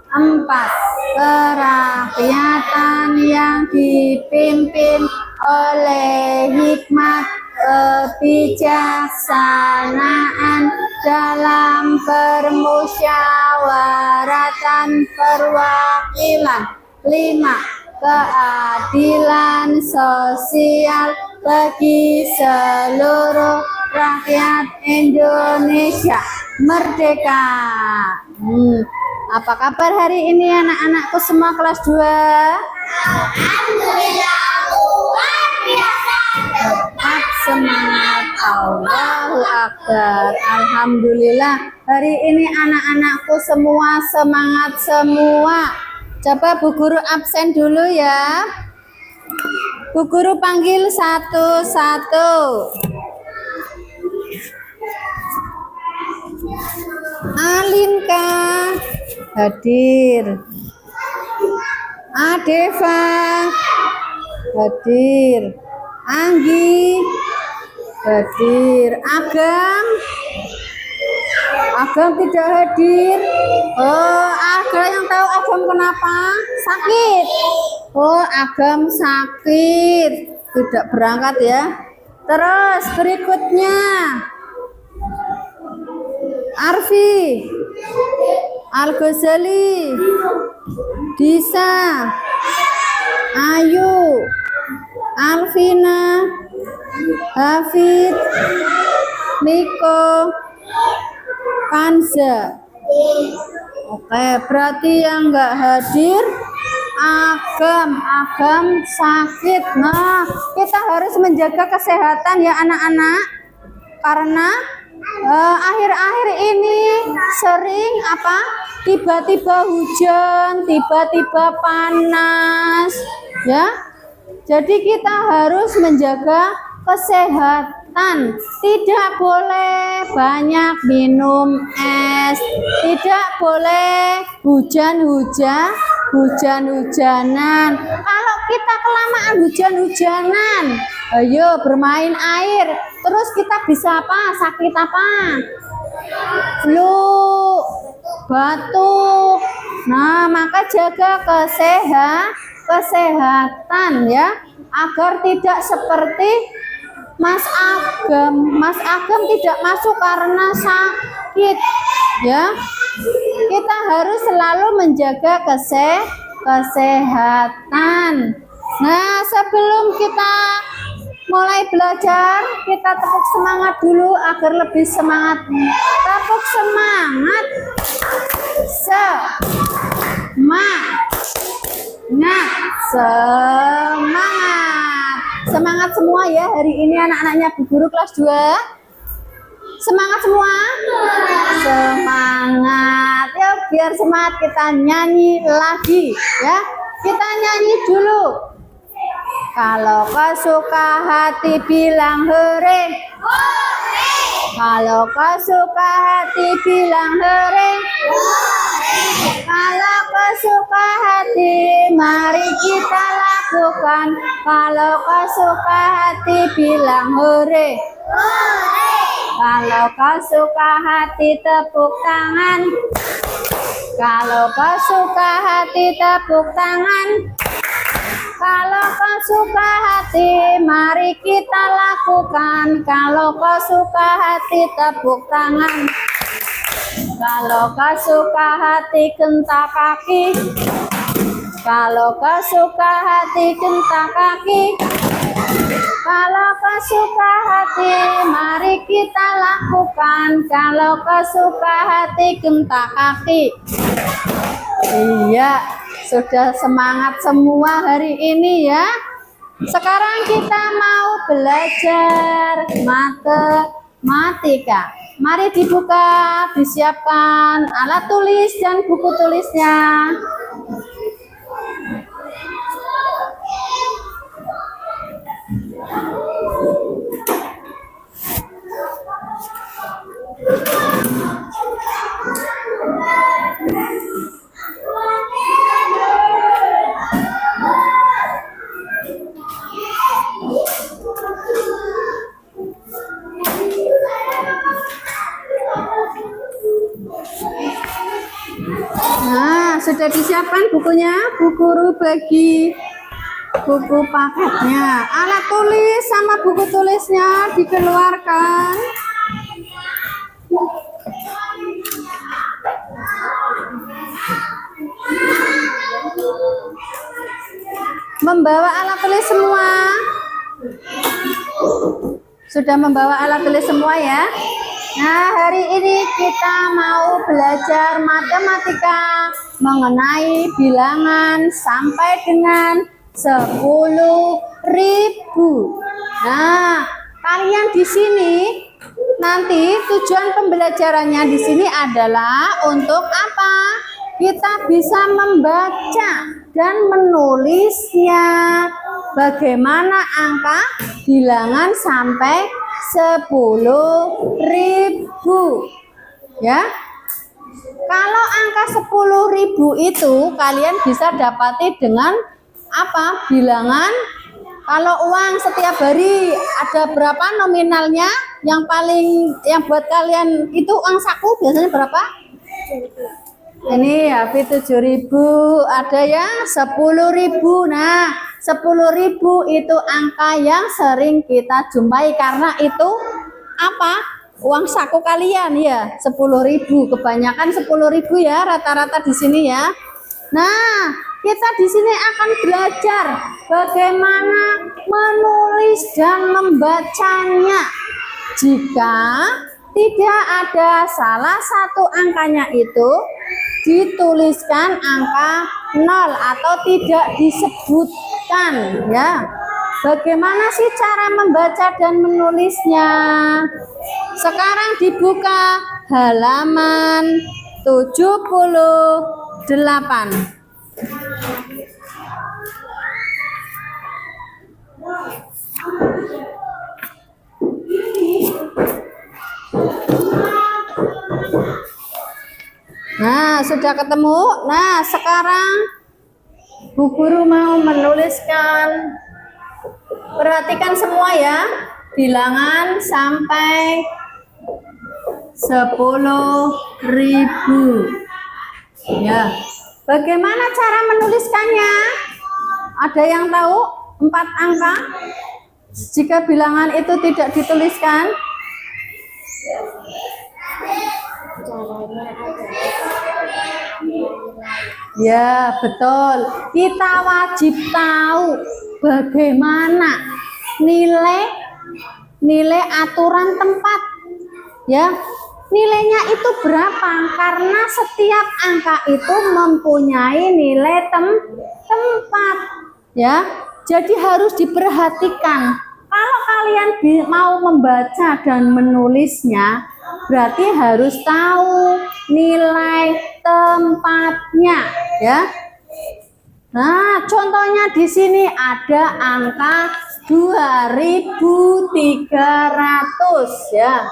Empat, kerakyatan yang dipimpin oleh hikmat kebijaksanaan dalam permusyawaratan perwakilan. Lima, keadilan sosial bagi seluruh rakyat Indonesia merdeka. Apa kabar hari ini anak-anakku semua kelas 2? Alhamdulillah luar biasa. Tetap semangat, Allahu Akbar. Alhamdulillah hari ini anak-anakku semua semangat semua. Coba Bu Guru absen dulu ya. Bu Guru panggil satu-satu. Alinka hadir. Adeva hadir. Anggi hadir. Agam tidak hadir. Oh, Agam yang tahu Agam kenapa? Sakit. Oh, Agam sakit, tidak berangkat ya. Terus berikutnya Arfi, Al-Ghazali, Disa, Ayu, Alvina, Hafid, Niko, Kanza. Oke, berarti yang enggak hadir Agam sakit. Nah, kita harus menjaga kesehatan ya anak-anak, karena akhir-akhir ini sering tiba-tiba hujan, tiba-tiba panas ya. Jadi kita harus menjaga kesehatan. Tidak boleh banyak minum es, tidak boleh hujan-hujanan. Kalau kita kelamaan hujan-hujanan, ayo bermain air, terus kita bisa sakit flu, batuk. Nah, maka jaga kesehatan ya, agar tidak seperti Mas Agam tidak masuk karena sakit ya. Kita harus selalu menjaga kesehatan. Nah, sebelum kita mulai belajar, kita tepuk semangat dulu agar lebih semangat. Tepuk semangat. Semangat semua ya hari ini anak-anaknya Bu Guru kelas 2. Semangat semua. Semangat. Yuk biar semangat kita nyanyi lagi ya. Kita nyanyi dulu. Kalau kau suka hati bilang hore. Kalau kau suka hati bilang hore. Kalau kau suka hati mari kita lakukan. Kalau kau suka hati bilang hore. Kalau kau suka hati tepuk tangan. Kalau kau suka hati tepuk tangan. Kalau kau suka hati mari kita lakukan. Kalau kau suka hati tepuk tangan. Kalau kau suka hati gentak kaki. Kalau kau suka hati gentak kaki. Kalau kau suka hati, mari kita lakukan. Kalau kau suka hati, gentak kaki. Iya, sudah semangat semua hari ini ya. Sekarang kita mau belajar matematika. Mari dibuka, disiapkan alat tulis dan buku tulisnya. Nah, sudah disiapkan bukunya, Bu Guru bagi buku paketnya. Alat tulis sama buku tulisnya dikeluarkan. Membawa alat tulis semua. Sudah membawa alat tulis semua ya. Nah, hari ini kita mau belajar matematika mengenai bilangan sampai dengan 10.000. Nah, kalian di sini nanti tujuan pembelajarannya di sini adalah untuk apa? Kita bisa membaca dan menulisnya. Bagaimana angka bilangan sampai 10.000 ya. Kalau angka 10.000 itu kalian bisa dapati dengan apa? Bilangan. Kalau uang setiap hari ada berapa nominalnya? Yang buat kalian itu uang saku biasanya berapa? Ini ya 7.000, ada yang 10.000. Nah, 10.000 itu angka yang sering kita jumpai karena itu apa? Uang saku kalian ya, 10.000. Kebanyakan 10.000 ya rata-rata di sini ya. Nah, kita di sini akan belajar bagaimana menulis dan membacanya. Jika tidak ada salah satu angkanya itu dituliskan angka 0 atau tidak disebutkan ya. Bagaimana sih cara membaca dan menulisnya? Sekarang dibuka halaman 78. Nah, sudah ketemu. Nah, sekarang Bu Guru mau menuliskan. Perhatikan semua ya. Bilangan sampai 10.000. Ya. Bagaimana cara menuliskannya? Ada yang tahu 4 angka? Jika bilangan itu tidak dituliskan? Ya, betul. Kita wajib tahu bagaimana nilai aturan tempat. Ya, nilainya itu berapa? Karena setiap angka itu mempunyai nilai tempat. Ya, jadi harus diperhatikan. Kalau kalian mau membaca dan menulisnya, berarti harus tahu nilai tempatnya, ya. Nah, contohnya di sini ada angka 2.300 ya.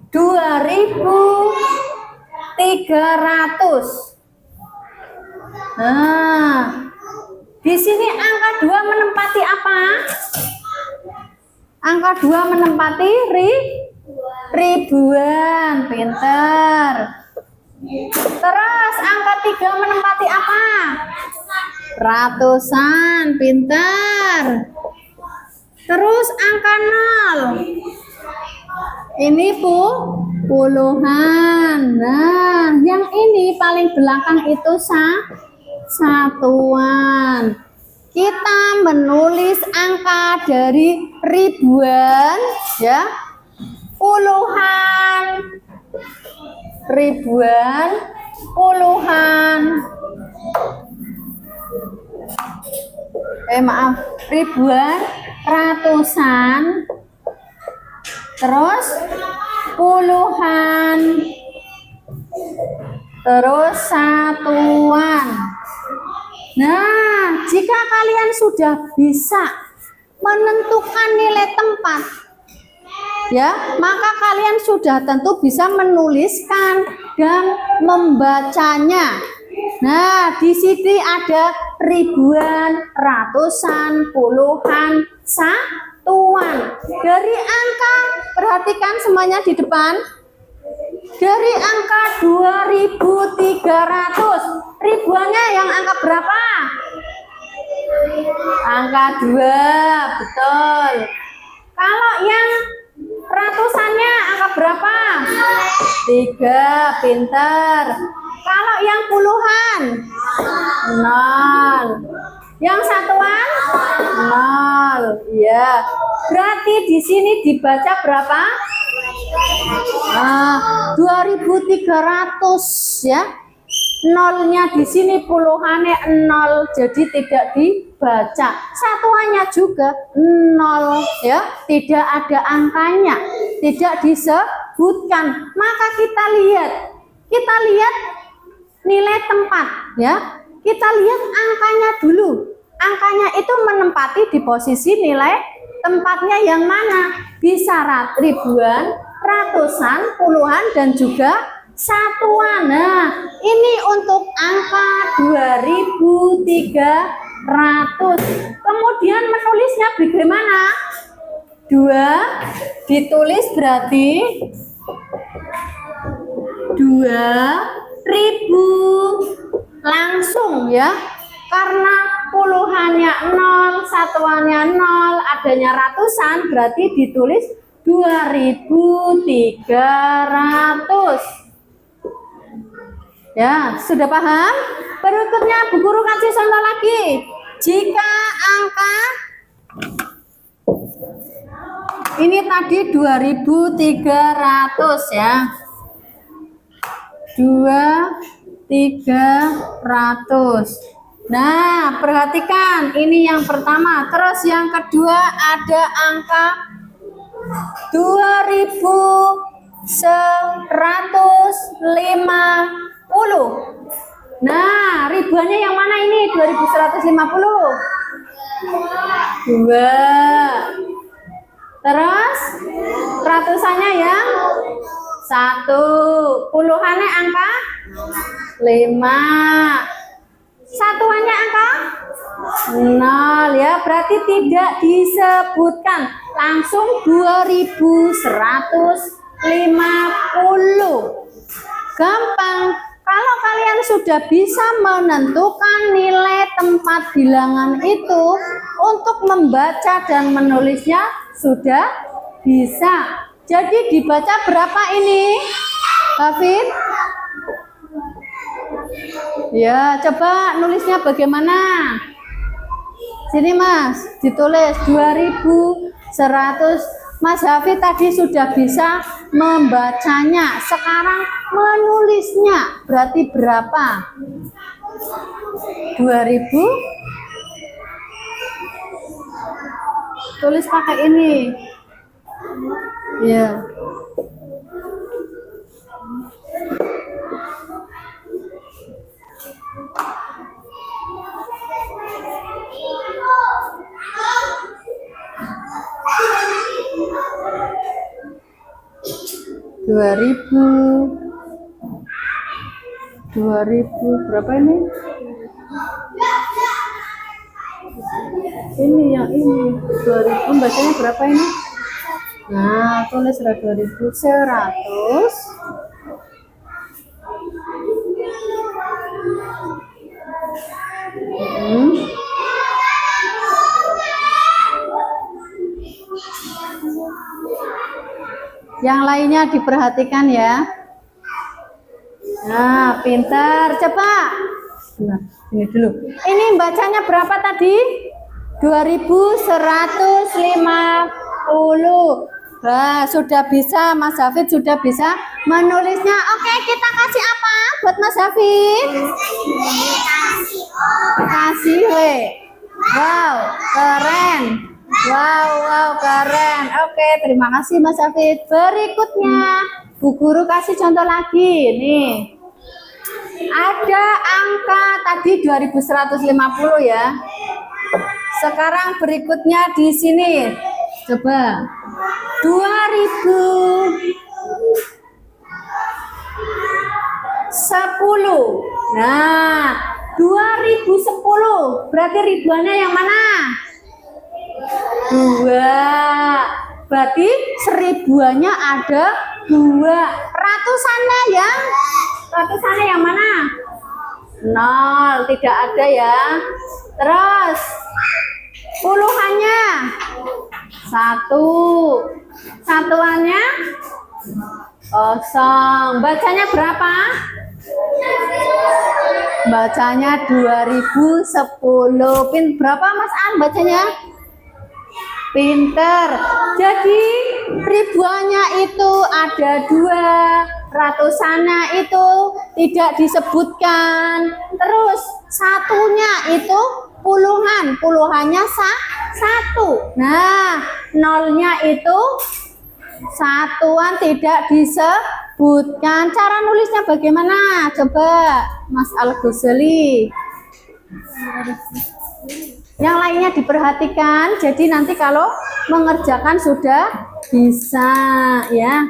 2.300. Nah, di sini angka 2 menempati apa? Angka 2 menempati ribuan, pinter. Terus angka 3 menempati apa? Ratusan, pinter. Terus angka 0. Ini Bu, puluhan. Nah, yang ini paling belakang itu satuan. Kita menulis angka dari ribuan, ya, puluhan, ribuan, puluhan. Maaf, ribuan, ratusan, terus puluhan, terus satuan. Nah, jika kalian sudah bisa menentukan nilai tempat, ya, maka kalian sudah tentu bisa menuliskan dan membacanya. Nah, di sini ada ribuan, ratusan, puluhan, satuan. Dari angka, perhatikan semuanya di depan. Dari angka 2300, ribuannya yang angka berapa? Angka 2, betul. Kalau yang ratusannya angka berapa? 3, pinter. Kalau yang puluhan? 0. Yang satuan? 0. Ya. Berarti di sini dibaca berapa? 2300, ya. Nolnya di sini puluhannya 0, jadi tidak dibaca. Satuannya juga 0, ya, tidak ada angkanya, tidak disebutkan. Maka kita lihat nilai tempat, ya. Kita lihat angkanya dulu. Angkanya itu menempati di posisi nilai tempatnya yang mana? Bisa ribuan, ratusan, puluhan, dan juga satuan. Nah, ini untuk angka 2300. Kemudian menulisnya bagaimana? 2 ditulis berarti 2000 langsung, ya, karena puluhannya 0, satuannya 0, adanya ratusan, berarti ditulis 2300. Ya, sudah paham? Berikutnya Bu Guru kasih contoh lagi. Jika angka ini tadi 2300, ya. 2300. Nah, perhatikan, ini yang pertama. Terus yang kedua ada angka 2150. Nah, ribuannya yang mana ini? 2150. 2. Terus ratusannya yang 1. Puluhannya angka 5. Satuannya angka 0, ya, berarti tidak disebutkan. Langsung 2150. Gampang. Kalau kalian sudah bisa menentukan nilai tempat bilangan itu, untuk membaca dan menulisnya sudah bisa. Jadi dibaca berapa ini, Hafid? Ya, coba nulisnya bagaimana? Sini Mas, ditulis 2100. Mas Hafid tadi sudah bisa membacanya. Sekarang menulisnya berarti berapa? 2000. Tulis pakai ini. Ya. Dua ribu berapa ini? Ini yang ini 2000, bacanya berapa ini? Nah, tulis 2100. Yang lainnya diperhatikan ya. Nah, pintar. Coba. Nah, ini dulu. Ini bacanya berapa tadi? 2150. Nah, sudah bisa Mas Hafid, sudah bisa menulisnya. Oke, kita kasih apa buat Mas Hafid? Kasih W. Wow, keren. Wow, keren. Oke, terima kasih Mas Hafid. Berikutnya, Bu Guru kasih contoh lagi. Nih. Ada angka tadi 2150 ya. Sekarang berikutnya di sini. Coba. 2010. Nah, 2010 berarti ribuannya yang mana? 2. Berarti seribuannya ada 2. Ratusannya yang mana? 0, tidak ada ya. Terus puluhannya 1, satuannya 0. Bacanya berapa? Bacanya 2010. Berapa Mas An bacanya? Pinter. Jadi ribuannya itu ada 2, ratusannya itu tidak disebutkan. Terus satunya itu puluhannya 1. Nah, nolnya itu satuan tidak disebutkan. Cara nulisnya bagaimana? Coba Mas Al-Ghazali. Yang lainnya diperhatikan. Jadi nanti kalau mengerjakan sudah bisa ya.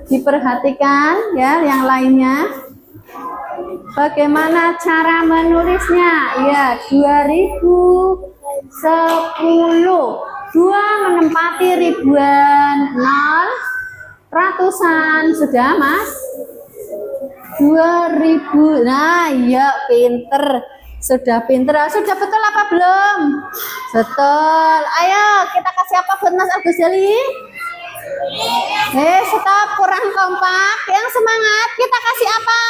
Diperhatikan ya yang lainnya. Bagaimana cara menulisnya? Ya, 2010. 2 menempati ribuan, 0 ratusan. Sudah Mas? 2000. Nah, iya pinter. Sudah pinter. Sudah betul apa belum? Betul. Ayo kita kasih apa buat Mas Al-Ghazali? Stop, kurang kompak. Yang semangat, kita kasih apa?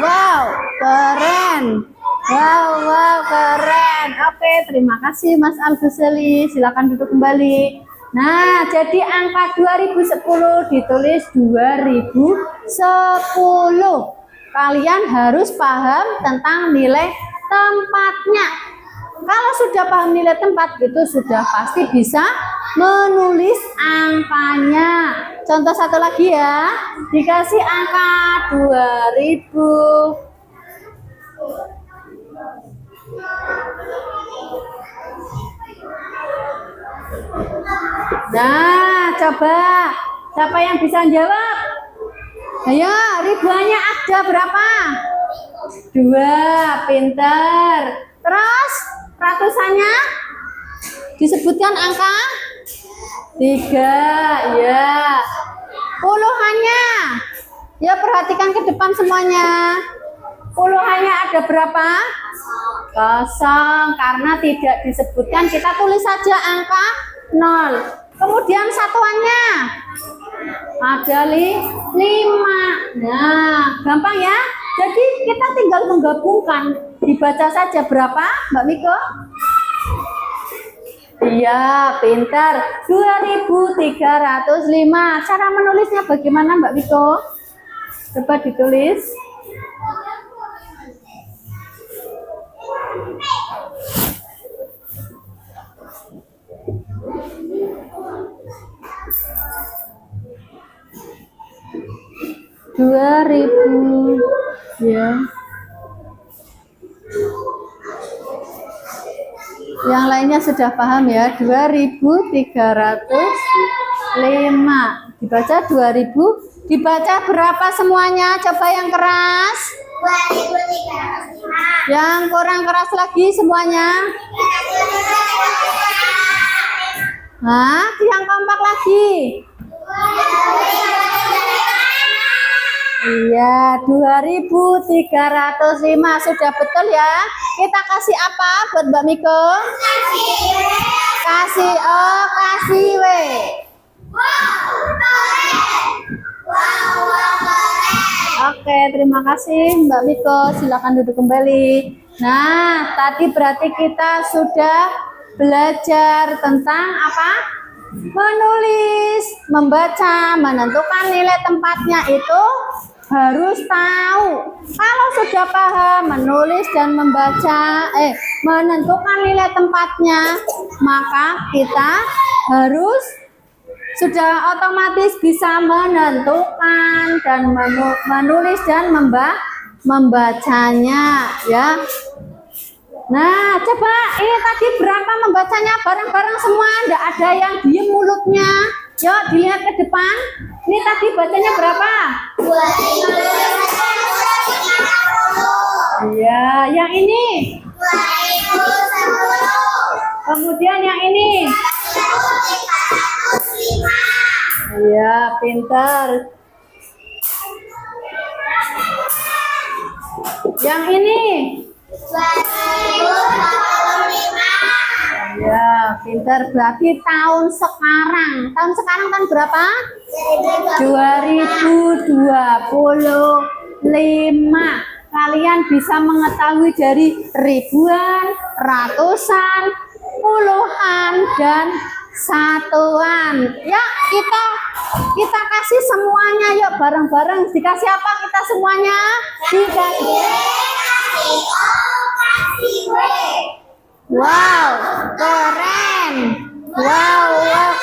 Wow, keren. Wow, keren. Oke, terima kasih Mas Al-Ghazali. Silakan duduk kembali. Nah, jadi angka 2010 ditulis 2010. Kalian harus paham tentang nilai tempatnya. Kalau sudah paham nilai tempat, itu sudah pasti bisa menulis angkanya. Contoh satu lagi ya. Dikasih angka 2000. Nah, coba siapa yang bisa jawab? Ayo, ribuannya ada berapa? 2, pinter. Terus ratusannya disebutkan angka 3, ya. Puluhannya, ya perhatikan ke depan semuanya. Puluhannya ada berapa? 0, karena tidak disebutkan, kita tulis saja angka 0. Kemudian satuannya ada 5. Nah, gampang ya. Jadi kita tinggal menggabungkan. Dibaca saja berapa, Mbak Miko? Iya, pintar. 2305. Cara menulisnya bagaimana, Mbak Miko? Coba ditulis. Dua ribu, ya. Yang lainnya sudah paham ya. 2305. Dibaca 2000. Dibaca berapa semuanya? Coba yang keras. 2305. Yang kurang keras lagi semuanya. Hah? Yang kompak lagi. Iya, 2305 sudah betul ya. Kita kasih apa buat Mbak Miko? Kasih O, kasih W. Oke, terima kasih Mbak Miko. Silakan duduk kembali. Nah, tadi berarti kita sudah belajar tentang apa? Menulis, membaca, menentukan nilai tempatnya itu harus tahu. Kalau sudah paham menulis dan membaca, menentukan nilai tempatnya, maka kita harus sudah otomatis bisa menentukan dan menulis dan membacanya ya. Nah, coba ini tadi berapa membacanya bareng-bareng semua, enggak ada yang diem mulutnya. Yuk dilihat ke depan. Ini tadi bacanya berapa? 2050. Iya, yang ini 2010. Kemudian yang ini 1305. Iya, pintar. Yang ini 2025. Ya, pintar. Berarti tahun sekarang. Tahun sekarang kan berapa? 2025. Kalian bisa mengetahui dari ribuan, ratusan, puluhan, dan satuan. Ya, kita kasih semuanya yuk bareng-bareng. Dikasih apa kita semuanya? Dikasih wow, keren. Wow,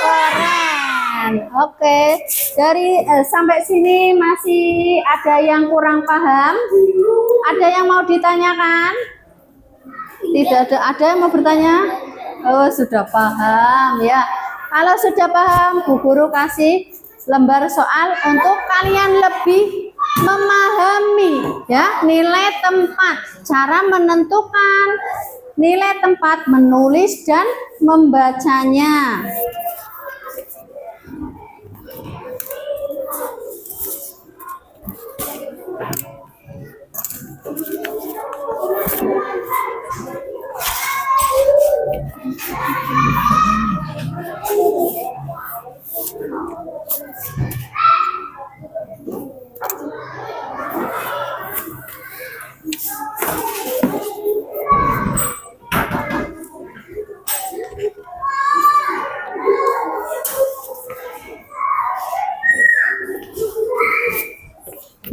keren. Oke, dari sampai sini masih ada yang kurang paham? Ada yang mau ditanyakan? Tidak ada. Ada yang mau bertanya? Oh, sudah paham ya. Kalau sudah paham, Bu Guru kasih lembar soal untuk kalian lebih memahami ya nilai tempat, cara menentukan nilai tempat, menulis dan membacanya.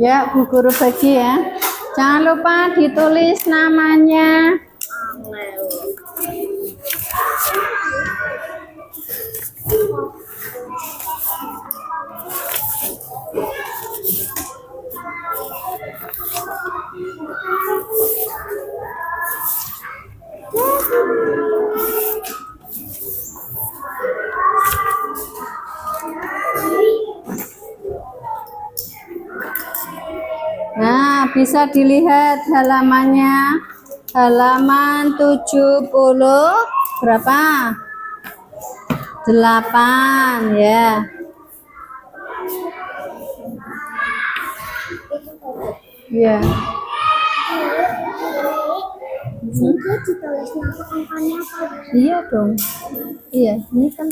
Ya, Bu Guru bagi ya. Jangan lupa ditulis namanya. Nah, bisa dilihat halamannya. Halaman 70 berapa? 8 ya. Ya. Iya dong. Iya, ini kan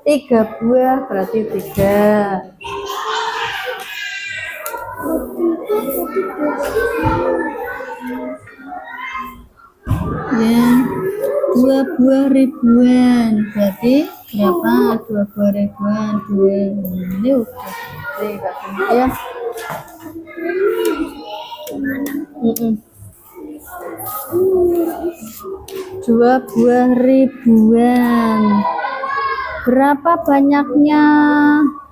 3 buah berarti 3. Ya, 2 buah ribuan berarti berapa? 2 buah ribuan 2. Ini udah ya. 2 buah ribuan. Berapa banyaknya?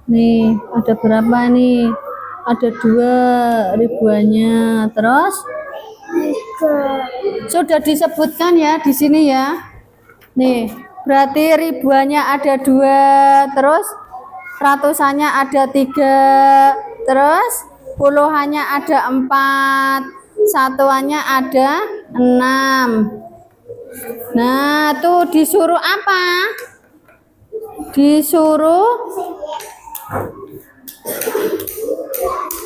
Nih, ada berapa nih? Ada 2 ribuannya. Terus sudah disebutkan ya di sini ya. Nih, berarti ribuannya ada 2, terus ratusannya ada 3, terus puluhannya ada 4, satuannya ada 6. Nah, tuh disuruh apa? Disuruh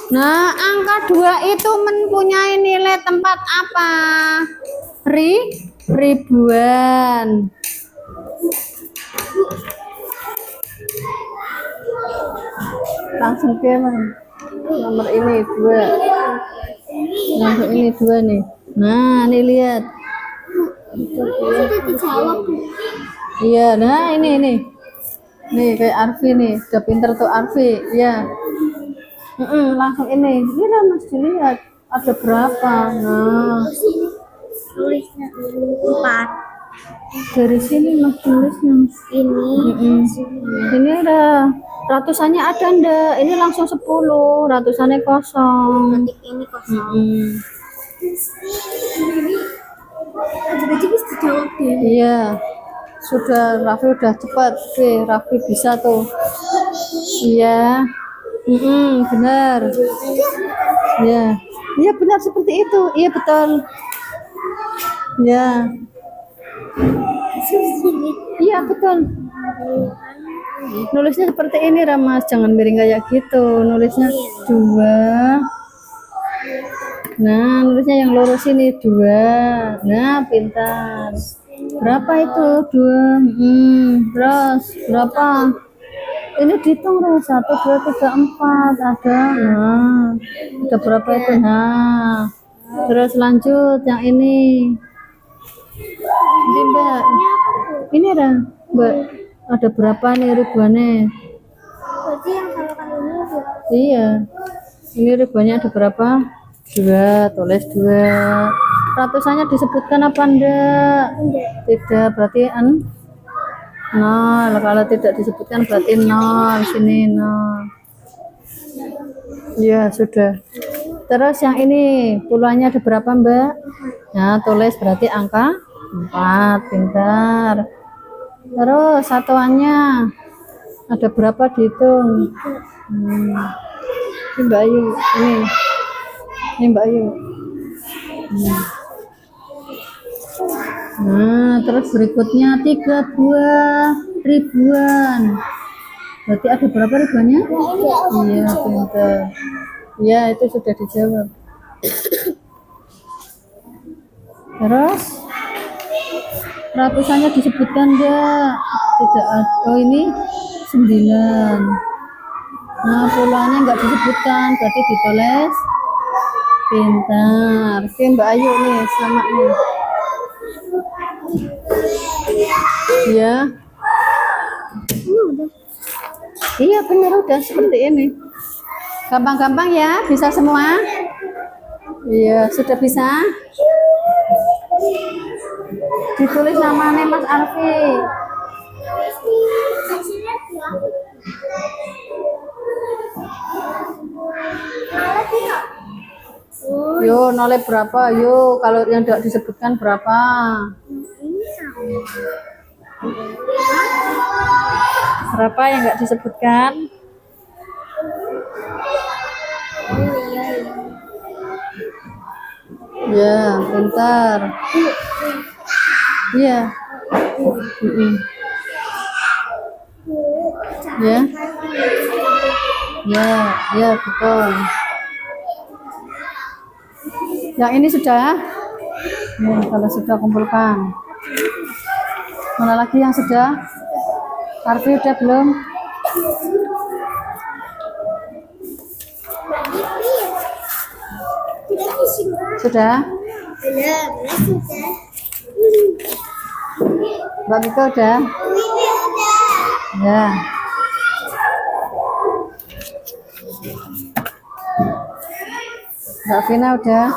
Nah, angka 2 itu mempunyai nilai tempat apa? Ribuan. Langsung ke nomor ini 2. Nomor ini 2 nih. Nah, ini lihat. Sudah dijawab, Bu. Iya, nah ini. Nih kayak Arfi nih, udah pinter tuh Arfi. Iya. Langsung ini. Ini lah Mas dilihat ada berapa. Nah, Tulisnya 4. dari sini Mas tulisnya. Ini. Ini ada ratusannya ada ndak? Ini langsung 10, ratusannya kosong. Ketik ini kosong. Aja bisa dijawab deh. Iya. Sudah Raffi udah cepat. Oke, Raffi bisa tuh. Iya. Benar. Iya. Iya benar seperti itu. Iya betul. Iya. Iya betul. Nulisnya seperti ini Ramas, jangan miring kayak gitu. Nulisnya 2. Nah, nulisnya yang lurus ini 2. Nah, pintar. Berapa itu? 2. Terus berapa? Ini dihitung deh. 1, 2, 3, 4 ada. Nah, ada berapa itu? Nah, terus lanjut yang ini. Ini Mbak. Ini ada Mbak. Ada berapa nih ribuannya? Berarti yang kalau ini Iya. Ini ribuannya ada berapa? 2, tulis 2. Ratusannya disebutkan apa enggak? Tidak, berarti 0. Kalau tidak disebutkan berarti 0. Sini 0. Ya, sudah. Terus yang ini, puluhannya ada berapa, Mbak? Nah, tulis berarti angka 4. Pintar. Terus satuannya ada berapa dihitung? Ini Mbak Ayu, ini Mbak Ayu. Nah, terus berikutnya 3 buah ribuan. Berarti ada berapa ribuannya? Iya, pintar. Iya, itu sudah dijawab. Terus ratusannya disebutkan enggak? Tidak ada. Oh, ini 9. Nah, puluhannya enggak disebutkan, berarti ditulis pintar. Oke, Mbak Ayu nih, selamat nih. Iya. Iya, benar udah seperti ini. Gampang-gampang ya, bisa semua? Iya, sudah bisa. Ditulis namanya Mas Arfi. Yo, nolnya berapa? Yo, kalau yang tidak disebutkan berapa? Berapa yang nggak disebutkan? Ya, pintar. Iya. Ya. Ya, betul. Yang ini sudah? Ya, kalau sudah kumpulkan. Mana lagi yang sudah? Arfi udah belum? Sudah? Belum, sudah. Mbak Mika udah? Ya. Mbak Vina udah?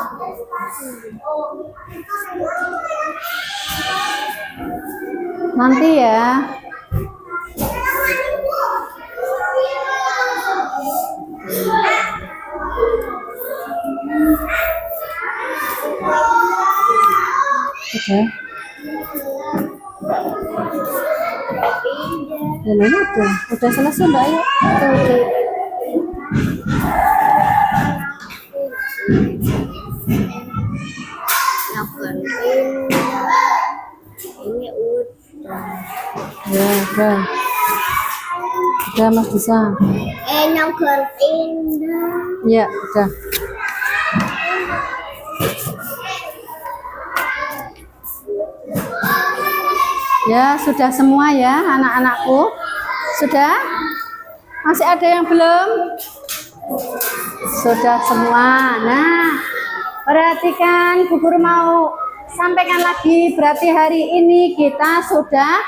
Nanti ya. Udah. Ya, udah selesai Mbak Ayu. Udah. Ini udah. Ya, udah. Udah Mas bisa. Yang indah. Ya, udah. Ya, sudah semua ya anak-anakku. Sudah? Masih ada yang belum? Sudah semua. Nah, perhatikan, Bu Guru mau sampaikan lagi. Berarti hari ini kita sudah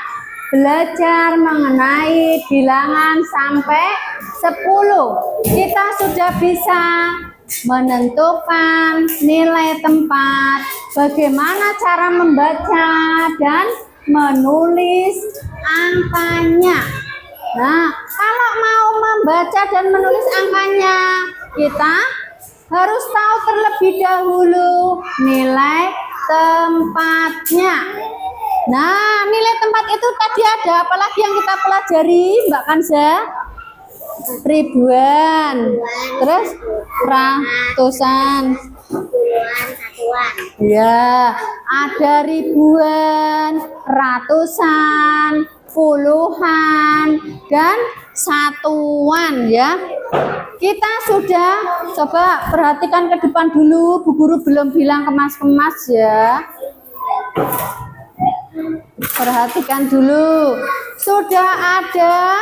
belajar mengenai bilangan sampai 10. Kita sudah bisa menentukan nilai tempat, bagaimana cara membaca dan menulis angkanya. Nah, kalau mau membaca dan menulis angkanya, kita harus tahu terlebih dahulu nilai tempatnya. Nah, nilai tempat itu tadi ada apalagi yang kita pelajari, Mbak Kanza? Ribuan, terus ratusan. Puluhan, satuan. Ya, ada ribuan, ratusan, puluhan, dan satuan ya. Kita sudah coba perhatikan ke depan dulu. Bu Guru belum bilang kemas-kemas ya. Perhatikan dulu. Sudah ada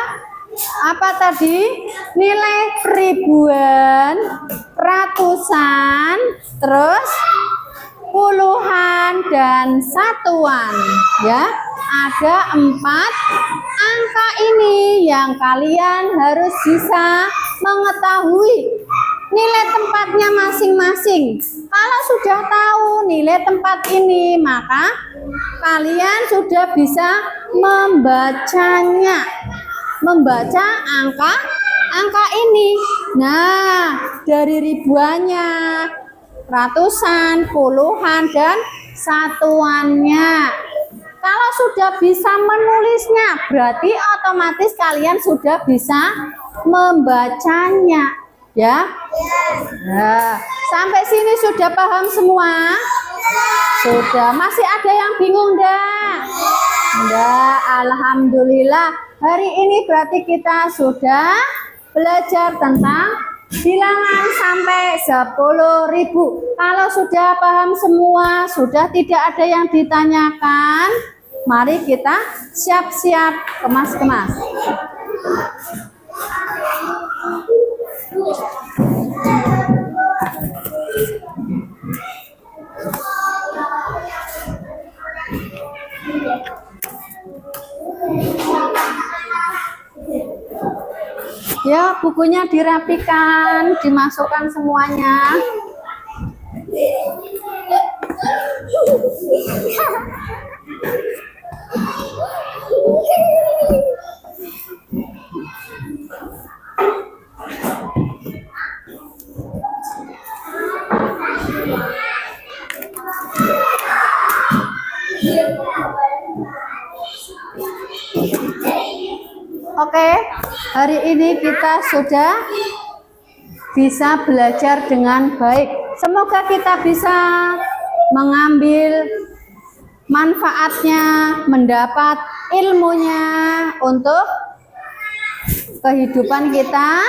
apa tadi? Nilai ribuan, ratusan, terus puluhan dan satuan ya. Ada 4 angka ini yang kalian harus bisa mengetahui nilai tempatnya masing-masing. Kalau sudah tahu nilai tempat ini, maka kalian sudah bisa membacanya, membaca angka ini. Nah, dari ribuannya, ratusan, puluhan, dan satuannya. Kalau sudah bisa menulisnya, berarti otomatis kalian sudah bisa membacanya, ya. Nah, sampai sini sudah paham semua? Sudah. Masih ada yang bingung enggak? Enggak, alhamdulillah. Hari ini berarti kita sudah belajar tentang bilangan sampai 10.000. Kalau sudah paham semua, sudah tidak ada yang ditanyakan, mari kita siap-siap kemas-kemas. Ya, bukunya dirapikan, dimasukkan semuanya. Oke, hari ini kita sudah bisa belajar dengan baik. Semoga kita bisa mengambil manfaatnya, mendapat ilmunya untuk kehidupan kita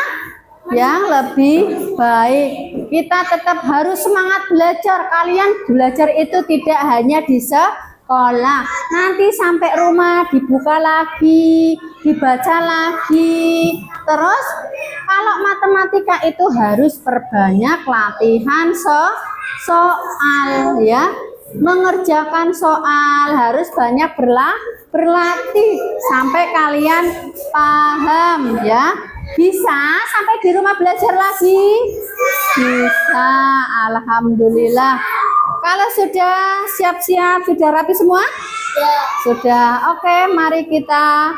yang lebih baik. Kita tetap harus semangat belajar. Kalian belajar itu tidak hanya di sekolah, nanti sampai rumah dibuka lagi, dibaca lagi. Terus kalau matematika itu harus perbanyak latihan soal ya, mengerjakan soal, harus banyak berlatih sampai kalian paham ya. Bisa sampai di rumah belajar lagi? Bisa, alhamdulillah. Kalau sudah siap-siap, sudah rapi semua? Ya. Sudah. Oke, mari kita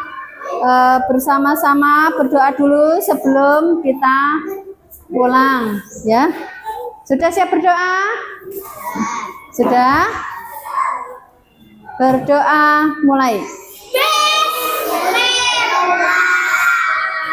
bersama-sama berdoa dulu sebelum kita pulang ya. Sudah siap berdoa? Sudah? Berdoa mulai.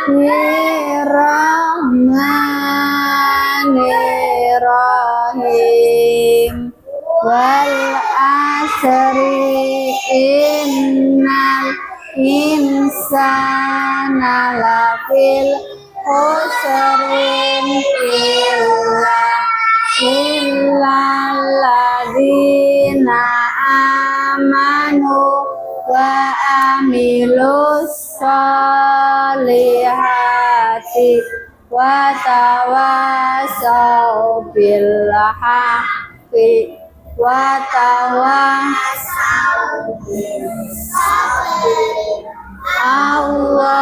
Bismillahirrahmanirrahim. Wal asri innal insana lafil khusrin illalladzina amanu wa amilus solihati wa tawasau bil haqqi wa tawasau bis sabri. Allahumma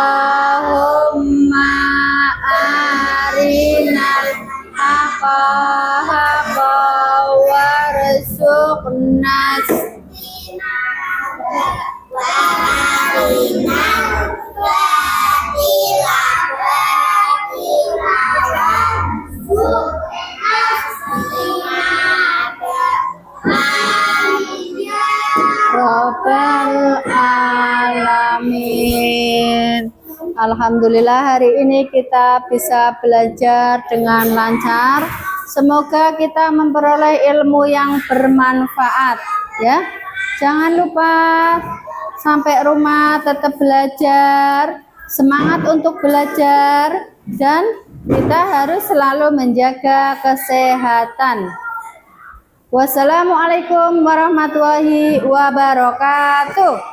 arinal haqqa haqqa warzuqna wa arinal batila Rabbal alamin. Alhamdulillah hari ini kita bisa belajar dengan lancar. Semoga kita memperoleh ilmu yang bermanfaat ya. Jangan lupa sampai rumah tetap belajar, semangat untuk belajar, dan kita harus selalu menjaga kesehatan. Wassalamualaikum warahmatullahi wabarakatuh.